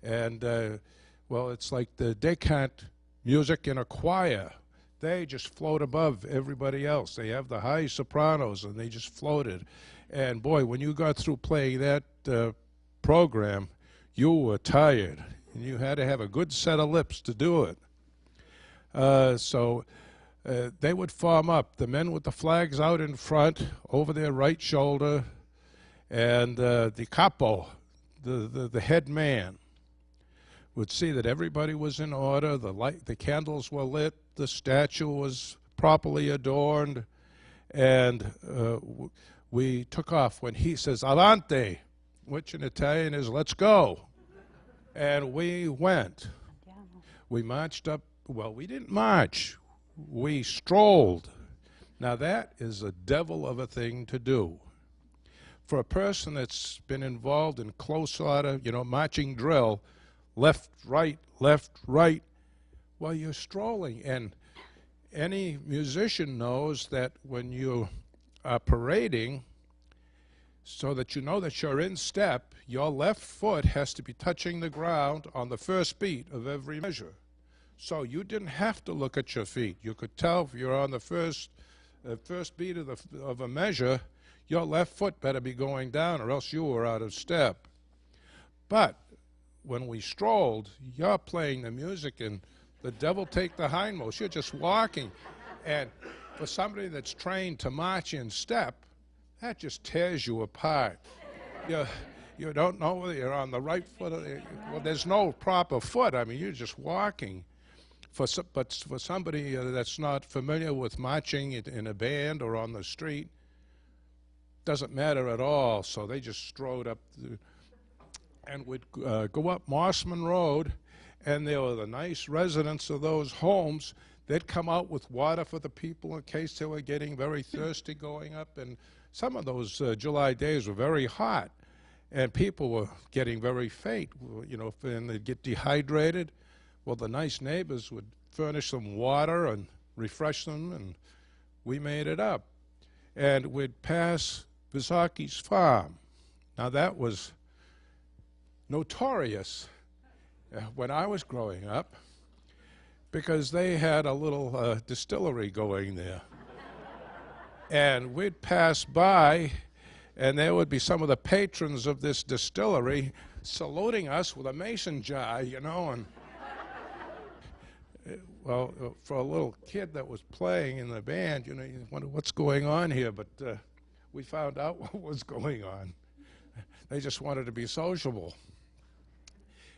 And, well, it's like the decant music in a choir. They just float above everybody else. They have the high sopranos, and they just floated. And, boy, when you got through playing that program, you were tired. And you had to have a good set of lips to do it. So they would form up, the men with the flags out in front, over their right shoulder, and the capo, the head man, would see that everybody was in order, the candles were lit, the statue was properly adorned, and we took off when he says, "Avanti," which in Italian is, "Let's go." And we went. We marched up. Well, we didn't march. We strolled. Now, that is a devil of a thing to do. For a person that's been involved in close order, marching drill, left, right, well, you're strolling. And any musician knows that when you are parading, so that you know that you're in step, your left foot has to be touching the ground on the first beat of every measure. So you didn't have to look at your feet. You could tell if you're on the first beat of a measure, your left foot better be going down, or else you were out of step. But when we strolled, you're playing the music, and the devil take the hindmost. You're just walking. And for somebody that's trained to march in step, that just tears you apart. You don't know whether you're on the right foot or well, there's no proper foot. I mean, you're just walking. But for somebody that's not familiar with marching in a band or on the street, doesn't matter at all. So they just strode up and would go up Mossman Road, and there were the nice residents of those homes. They'd come out with water for the people in case they were getting very thirsty going up. And some of those July days were very hot, and people were getting very faint, and they'd get dehydrated. Well, the nice neighbors would furnish them water and refresh them, and we made it up. And we'd pass Visaki's farm. Now, that was notorious when I was growing up, because they had a little distillery going there. And we'd pass by, and there would be some of the patrons of this distillery saluting us with a mason jar, and well, for a little kid that was playing in the band, you wonder what's going on here, but we found out what was going on. They just wanted to be sociable.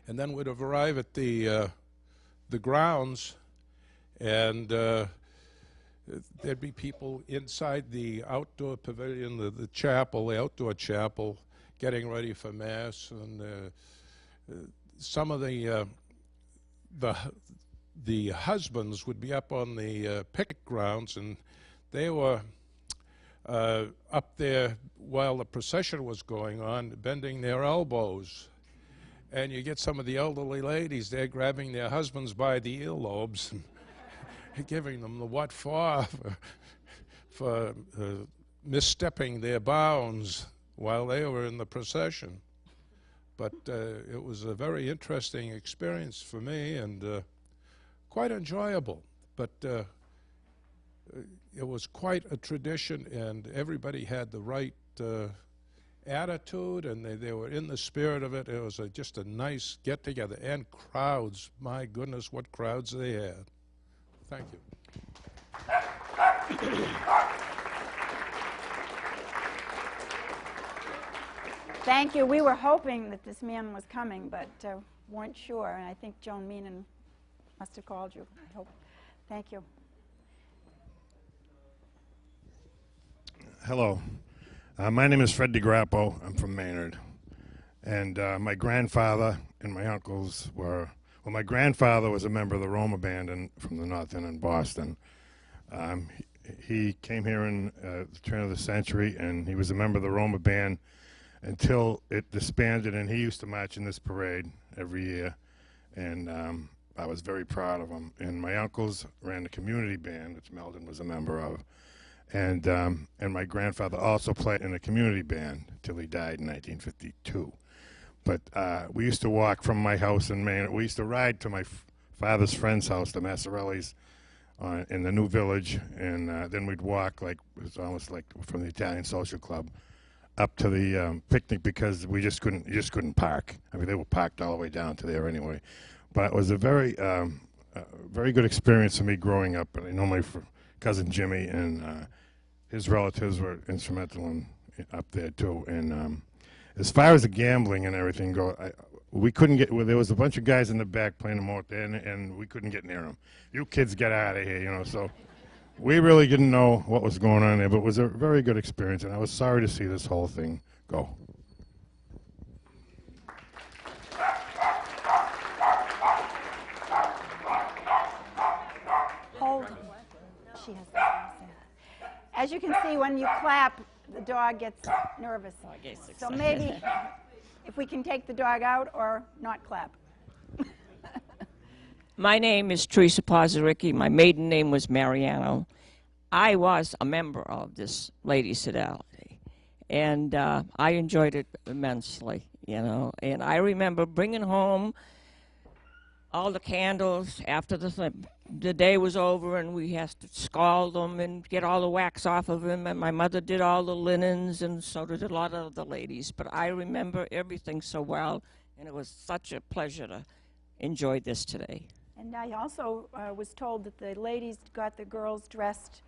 And then we'd arrive at the grounds, and there'd be people inside the outdoor pavilion, the chapel, the outdoor chapel, getting ready for Mass, and some of the husbands would be up on the picnic grounds, and they were up there while the procession was going on, bending their elbows. And you get some of the elderly ladies there grabbing their husbands by the earlobes and giving them the what for misstepping their bounds while they were in the procession. But it was a very interesting experience for me, and quite enjoyable. But it was quite a tradition, and everybody had the right attitude, and they were in the spirit of it. It was just a nice get-together. And crowds, my goodness, what crowds they had. Thank you. Thank you. We were hoping that this man was coming, but weren't sure. And I think Joan Meenan must have called you. I hope. Thank you. Hello. My name is Fred DeGrappo. I'm from Maynard. And my grandfather and my uncles were, well, my grandfather was a member of the Roma Band from the North End in Boston. He came here in the turn of the century, and he was a member of the Roma Band until it disbanded, and he used to march in this parade every year. And I was very proud of him. And my uncles ran the community band, which Meldon was a member of. And my grandfather also played in a community band till he died in 1952. But we used to walk from my house in Maine. We used to ride to my father's friend's house, the Massarellis, in the New Village, and then we'd walk, like it was almost like from the Italian Social Club up to the picnic, because you just couldn't park. I mean, they were parked all the way down to there anyway. But it was a very good experience for me growing up. And I know my cousin Jimmy and his relatives were instrumental up there too. And as far as the gambling and everything go, we couldn't get. Well, there was a bunch of guys in the back playing them out there, and we couldn't get near them. You kids get out of here, you know. So we really didn't know what was going on there, but it was a very good experience, and I was sorry to see this whole thing go. Hold. She has something to say. As you can see, when you clap, the dog gets nervous. So maybe if we can take the dog out or not clap. My name is Teresa Pozzaricki. My maiden name was Mariano. I was a member of this Ladies' Fidelity, and I enjoyed it immensely, you know. And I remember bringing home all the candles after the day was over, and we had to scald them and get all the wax off of them, and my mother did all the linens, and so did a lot of the ladies. But I remember everything so well, and it was such a pleasure to enjoy this today. And I also was told that the ladies got the girls dressed.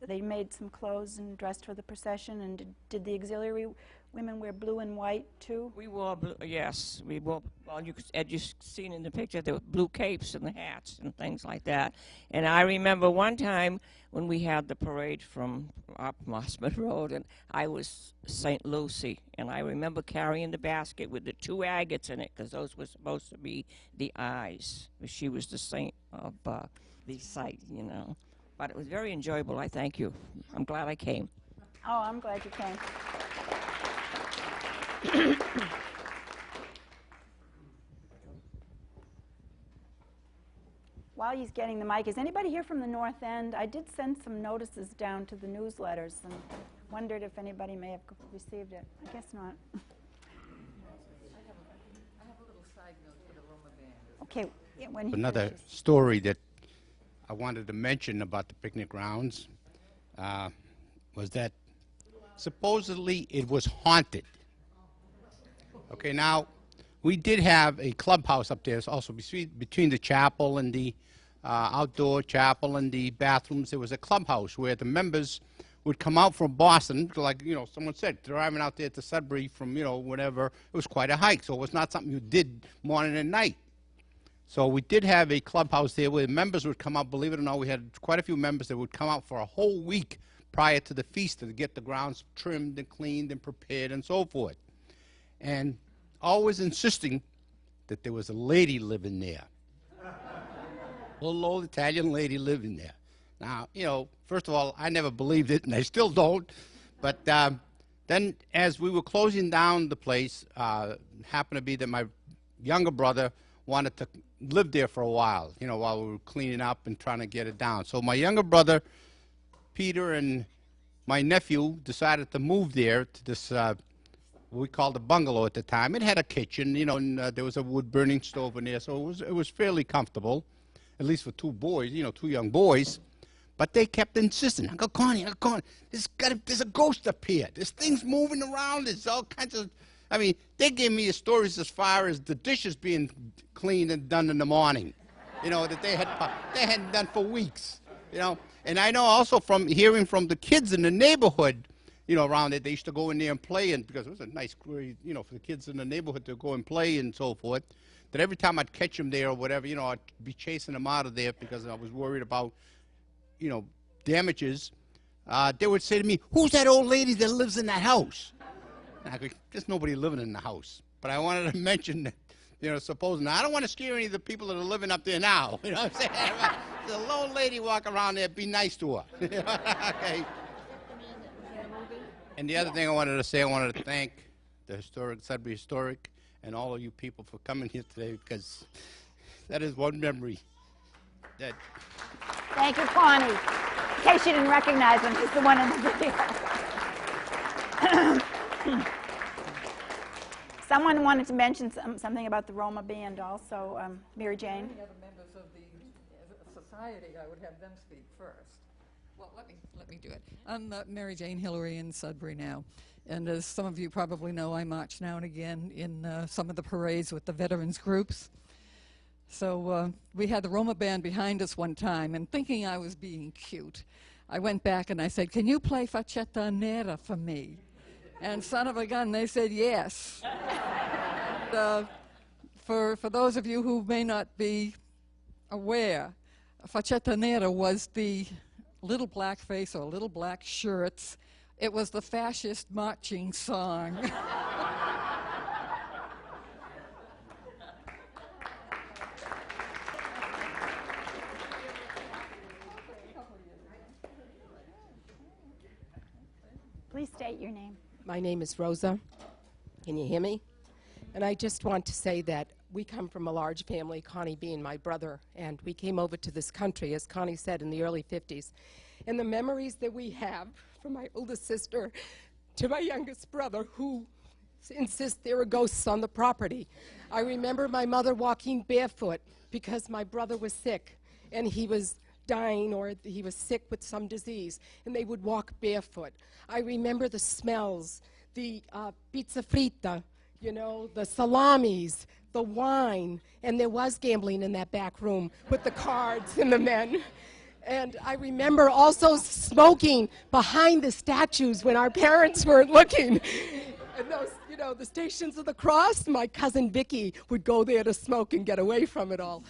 They made some clothes and dressed for the procession. And did the auxiliary women wear blue and white too? We wore blue, yes. We wore, well, as you've seen in the picture, there were blue capes and the hats and things like that. And I remember one time when we had the parade from up Mossman Road, and I was St. Lucy, and I remember carrying the basket with the 2 agates in it, because those were supposed to be the eyes. She was the saint of the sight, you know. But it was very enjoyable. I thank you. I'm glad I came. Oh, I'm glad you came. While he's getting the mic, is anybody here from the North End? I did send some notices down to the newsletters and wondered if anybody may have received it. I guess not. I have a little side note for the Roma Band. Okay, yeah, when he Another finishes. story that I wanted to mention about the picnic grounds was that supposedly it was haunted. Okay, now we did have a clubhouse up there, also between the chapel and the outdoor chapel and the bathrooms. There was a clubhouse where the members would come out from Boston, like, you know, someone said, driving out there to Sudbury from, you know, whatever. It was quite a hike, so it was not something you did morning and night. So we did have a clubhouse there where members would come out. Believe it or not, we had quite a few members that would come out for a whole week prior to the feast to get the grounds trimmed and cleaned and prepared and so forth. And always insisting that there was a lady living there. A little old Italian lady living there. Now, you know, first of all, I never believed it, and I still don't. But then as we were closing down the place, happened to be that my younger brother wanted to live there for a while, you know, while we were cleaning up and trying to get it down. So my younger brother, Peter, and my nephew decided to move there to this, what we called a bungalow at the time. It had a kitchen, you know, and there was a wood-burning stove in there, so it was fairly comfortable, at least for two boys, you know, two young boys. But they kept insisting, Uncle Connie, there's a ghost up here. There's things moving around. There's all kinds of, I mean, they gave me stories as far as the dishes being cleaned and done in the morning, you know, that they hadn't done for weeks, you know. And I know also from hearing from the kids in the neighborhood, you know, around it, they used to go in there and play, and because it was a nice, you know, for the kids in the neighborhood to go and play and so forth, that every time I'd catch them there or whatever, you know, I'd be chasing them out of there because I was worried about, you know, damages. They would say to me, "Who's that old lady that lives in that house?" And I go, "There's nobody living in the house." But I wanted to mention that, you know, supposing, now I don't want to scare any of the people that are living up there now. You know what I'm saying? There's a old lady walk around there, be nice to her. Okay. And the other thing I wanted to say, I wanted to thank the Sudbury Historic and all of you people for coming here today, because that is one memory that... Thank you, Connie. In case you didn't recognize him, he's the one in the video. Someone wanted to mention something about the Roma band also. Mary Jane? The other members of the society, I would have them speak first. Well, let me do it. I'm Mary Jane Hillary in Sudbury now. And as some of you probably know, I march now and again in some of the parades with the veterans groups. So we had the Roma band behind us one time, and thinking I was being cute, I went back and I said, "Can you play Facetta Nera for me?" And son of a gun, they said yes. And, for those of you who may not be aware, Facetta Nera was the little black face or little black shirts. It was the fascist marching song. Please state your name. My name is Rosa. Can you hear me? And I just want to say that we come from a large family, Connie being my brother, and we came over to this country, as Connie said, in the early 50s. And the memories that we have from my oldest sister to my youngest brother, who insists there are ghosts on the property. I remember my mother walking barefoot because my brother was sick, and he was dying or he was sick with some disease, and they would walk barefoot. I remember the smells, the pizza frita, you know, the salamis, the wine, and there was gambling in that back room with the cards and the men. And I remember also smoking behind the statues when our parents weren't looking. And those, you know, the Stations of the Cross, my cousin Vicky would go there to smoke and get away from it all.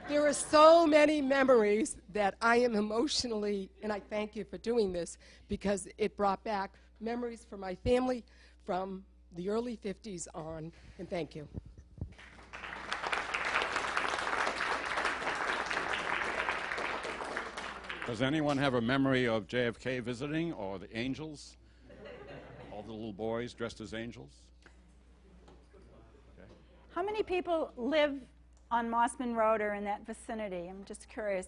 There are so many memories that I am emotionally, and I thank you for doing this, because it brought back memories for my family from the early 50s on, and thank you. Does anyone have a memory of JFK visiting, or the angels? All the little boys dressed as angels? Okay. How many people live on Mossman Road or in that vicinity? I'm just curious.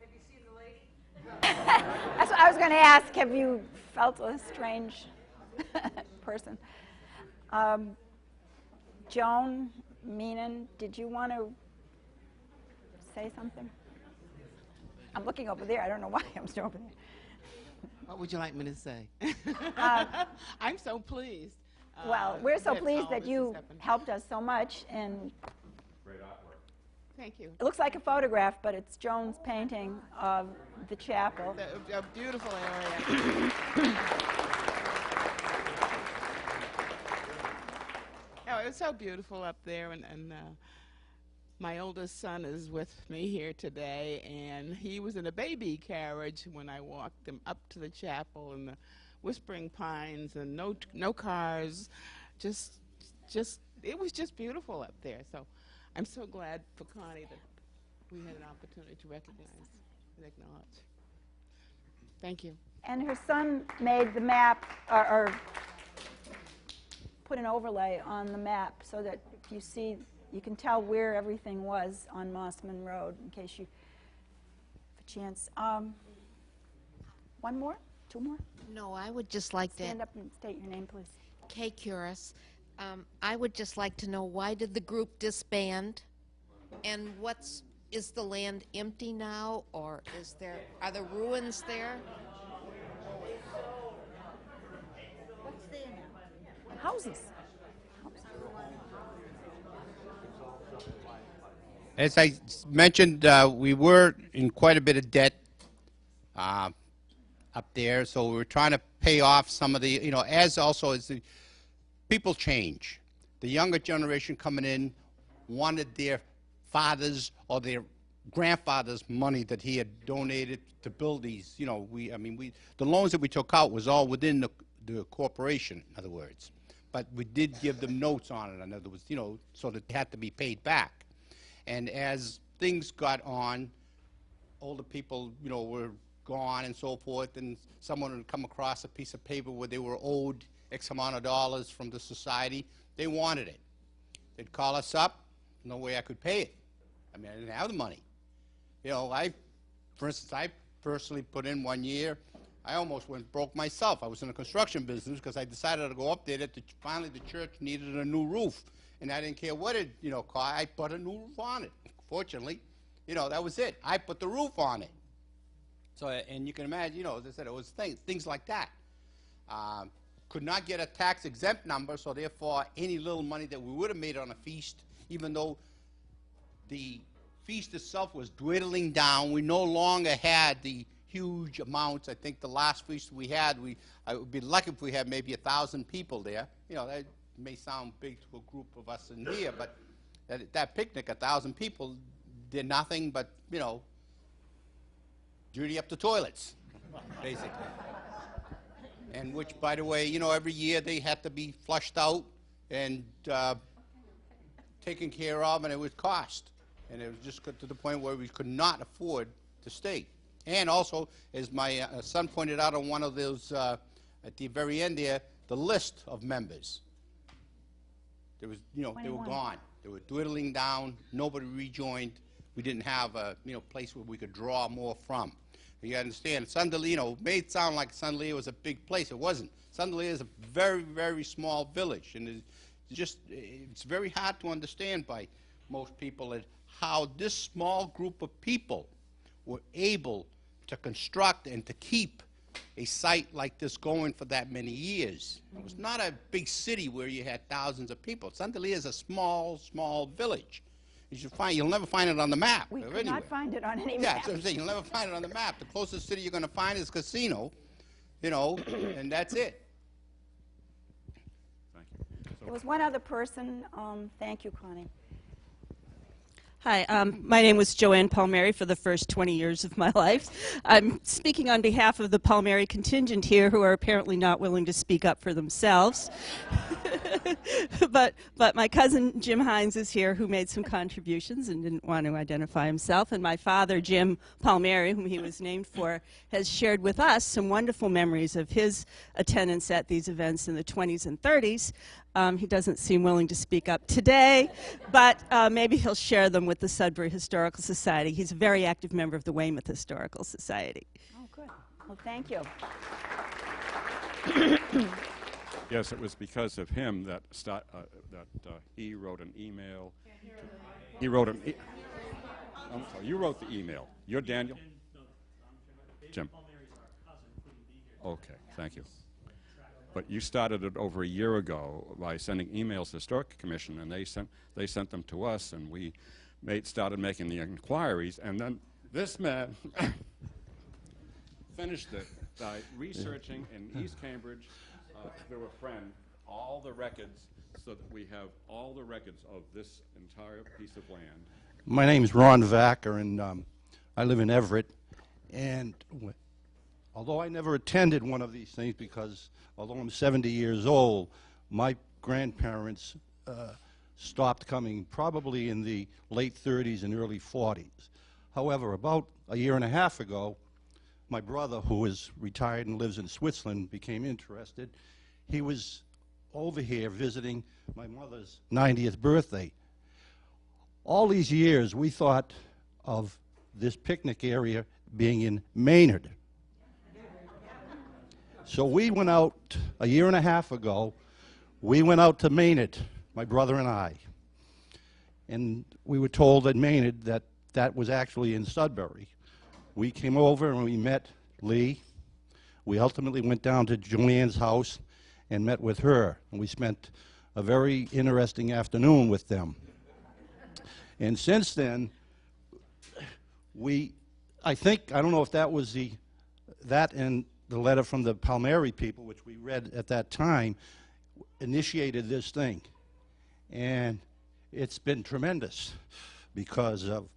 Have you seen the lady? That's what I was going to ask. Have you felt a strange person? Joan Meenan, did you want to say something? I'm looking over there. I don't know why I'm still over there. What would you like me to say? I'm so pleased. Well, we're so pleased that you helped us so much. And great artwork. Thank you. It looks like a photograph, but it's Joan's painting of the chapel. A beautiful area. Oh, it was so beautiful up there, and My oldest son is with me here today, and he was in a baby carriage when I walked him up to the chapel and the whispering pines and no cars. Just it was just beautiful up there. So I'm so glad for Connie that we had an opportunity to recognize and acknowledge. Thank you. And her son made the map, or put an overlay on the map so that if you see, you can tell where everything was on Mossman Road in case you have a chance. One more? Two more? No, I would just like Stand up and state your name, please. Kay Curis. I would just like to know, why did the group disband? And is the land empty now, or are there ruins there? What's there now? Houses. As I mentioned, we were in quite a bit of debt up there, so we were trying to pay off some of the, as the people change. The younger generation coming in wanted their fathers or their grandfather's money that he had donated to build these. The loans that we took out was all within the corporation, in other words. But we did give them notes on it, in other words, so that they had to be paid back. And as things got on, older people, were gone and so forth, and someone would come across a piece of paper where they were owed X amount of dollars from the society. They wanted it. They'd call us up. No way I could pay it. I didn't have the money. For instance, I personally put in 1 year. I almost went broke myself. I was in the construction business because I decided to go up there that finally the church needed a new roof. And I didn't care what it cost. I put a new roof on it. Fortunately, that was it. I put the roof on it. So, and you can imagine, as I said, it was things like that. Could not get a tax exempt number, so therefore any little money that we would have made on a feast, even though the feast itself was dwindling down, we no longer had the huge amounts. I think the last feast we had, I would be lucky if we had maybe 1,000 people there. That may sound big to a group of us in here, but at that picnic, 1,000 people did nothing but, duty up the toilets, basically. And which, by the way, every year they had to be flushed out and taken care of, and it would cost. And it was just got to the point where we could not afford to stay. And also, as my son pointed out on one of those, at the very end there, the list of members. There was, they were gone. They were dwindling down. Nobody rejoined. We didn't have a, place where we could draw more from. You understand, Sudbury, may sound like Sudbury was a big place. It wasn't. Sudbury is a very, very small village, and it's very hard to understand by most people how this small group of people were able to construct and to keep a site like this going for that many years. It was not a big city where you had thousands of people. Sudbury is a small, small village. You'll never find it on the map. We could not find it on any map. Yeah, that's what I'm saying. You'll never find it on the map. The closest city you're going to find is Casino, and that's it. Thank you. There was one other person. Thank you, Connie. Hi, my name was Joanne Palmieri for the first 20 years of my life. I'm speaking on behalf of the Palmieri contingent here, who are apparently not willing to speak up for themselves. but my cousin Jim Hines is here, who made some contributions and didn't want to identify himself. And my father, Jim Palmieri, whom he was named for, has shared with us some wonderful memories of his attendance at these events in the 20s and 30s. He doesn't seem willing to speak up today, but maybe he'll share them with the Sudbury Historical Society. He's a very active member of the Weymouth Historical Society. Oh, good. Well, thank you. Yes, it was because of him that he wrote an email. He wrote an. I'm sorry, you wrote the email. You're Daniel. Jim. Okay, thank you. But you started it over a year ago by sending emails to the Historic Commission, and they sent them to us, and we started making the inquiries, and then this man finished it by researching in East Cambridge through a friend all the records, so that we have all the records of this entire piece of land, My name's Ron Vacker, and I live in Everett. And although I never attended one of these things because, although I'm 70 years old, my grandparents stopped coming probably in the late 30s and early 40s. However, about a year and a half ago, my brother, who is retired and lives in Switzerland, became interested. He was over here visiting my mother's 90th birthday. All these years, we thought of this picnic area being in Maynard. So we went out a year and a half ago. We went out to Maynard, my brother and I. And we were told at Maynard that that was actually in Sudbury. We came over and we met Lee. We ultimately went down to Joanne's house and met with her. And we spent a very interesting afternoon with them. And since then, I don't know if that was that and the letter from the Palmieri people, which we read at that time, initiated this thing. And it's been tremendous because of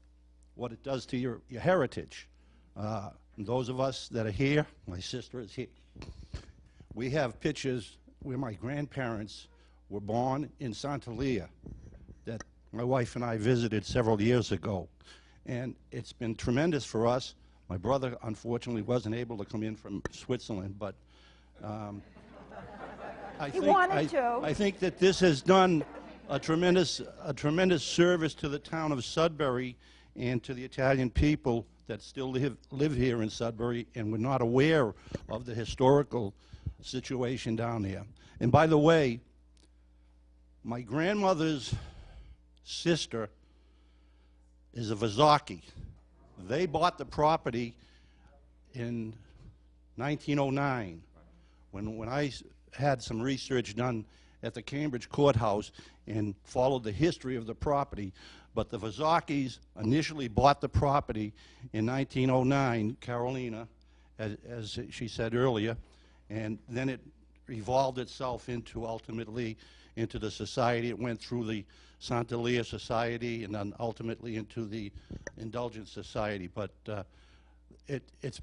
what it does to your heritage. And those of us that are here, my sister is here, we have pictures where my grandparents were born in Santalia that my wife and I visited several years ago. And it's been tremendous for us. My brother, unfortunately, wasn't able to come in from Switzerland, but I think that this has done a tremendous service to the town of Sudbury and to the Italian people that still live here in Sudbury and were not aware of the historical situation down there. And by the way, my grandmother's sister is a Vazaki. They bought the property in 1909 when I had some research done at the Cambridge courthouse and followed the history of the property. But the Vazakis initially bought the property in 1909, Carolina, as she said earlier, and then it evolved itself ultimately into the society. It went through the Santalia Society and then ultimately into the Indulgence Society. But it's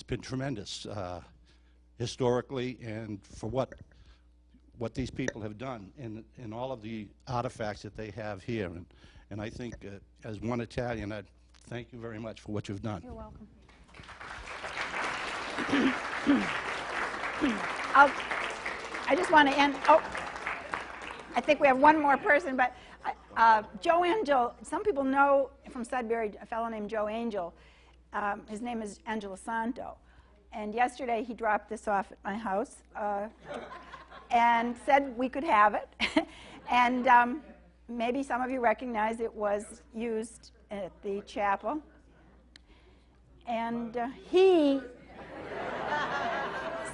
been tremendous historically and for what these people have done and all of the artifacts that they have here. And I think as one Italian, I thank you very much for what you've done. You're welcome. I just want to end. Oh, I think we have one more person, but Joe Angel, some people know from Sudbury a fellow named Joe Angel. His name is Angelo Santo. And yesterday he dropped this off at my house and said we could have it. And maybe some of you recognize it was used at the chapel. And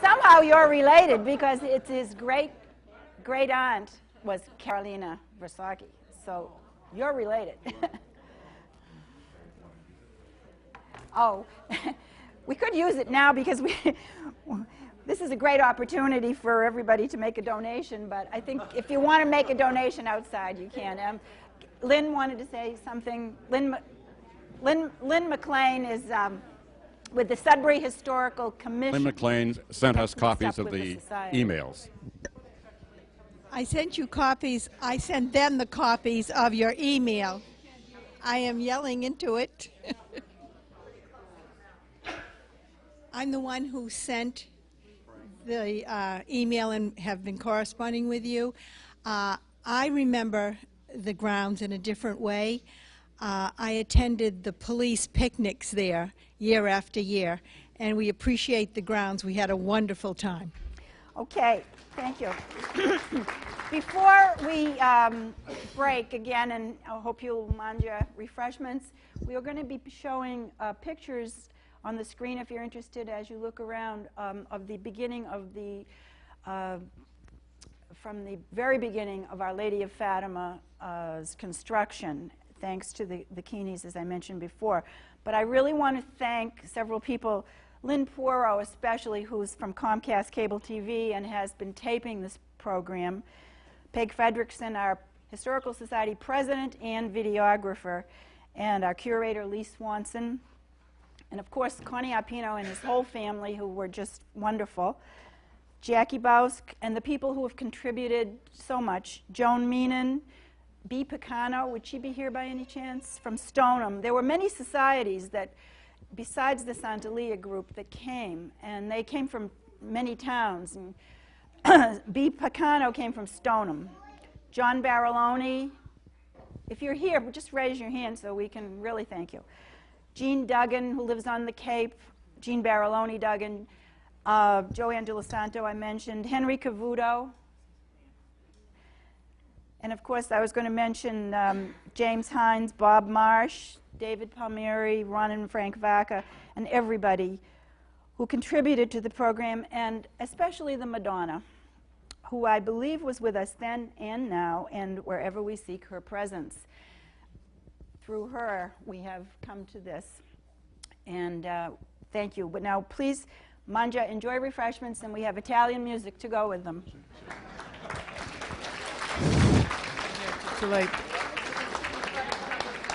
somehow you're related because it's his great aunt was Carolina Versacchi. So you're related. Oh, we could use it now because this is a great opportunity for everybody to make a donation, but I think if you want to make a donation outside, you can. Lynn wanted to say something. Lynn McLean is with the Sudbury Historical Commission. Lynn McLean sent us copies of the emails. I sent you copies. I sent them the copies of your email. I am yelling into it. I'm the one who sent the email and have been corresponding with you. I remember the grounds in a different way. I attended the police picnics there year after year, and we appreciate the grounds. We had a wonderful time. Okay, thank you. Before we break again, and I hope you'll mind your refreshments, we are going to be showing pictures on the screen, if you're interested, as you look around, of the beginning of the, from the very beginning of Our Lady of Fatima's construction, thanks to the Keenies, as I mentioned before. But I really want to thank several people, Lynn Poirot especially, who's from Comcast Cable TV and has been taping this program, Peg Fredrickson, our Historical Society president and videographer, and our curator, Lee Swanson, and of course, Connie Arpino and his whole family, who were just wonderful. Jackie Bausk, and the people who have contributed so much. Joan Meenan, B. Picano, would she be here by any chance? From Stoneham. There were many societies that, besides the Santelia group, that came, and they came from many towns. And B. Picano came from Stoneham. John Barilloni, if you're here, just raise your hand so we can really thank you. Jean Duggan, who lives on the Cape, Jean Barilloni Duggan, Joanne DeLosanto I mentioned, Henry Cavuto, and of course I was going to mention James Hines, Bob Marsh, David Palmieri, Ron and Frank Vaca, and everybody who contributed to the program, and especially the Madonna, who I believe was with us then and now, and wherever we seek her presence. Through her, we have come to this. And thank you. But now, please, Manja, enjoy refreshments, and we have Italian music to go with them. Too late.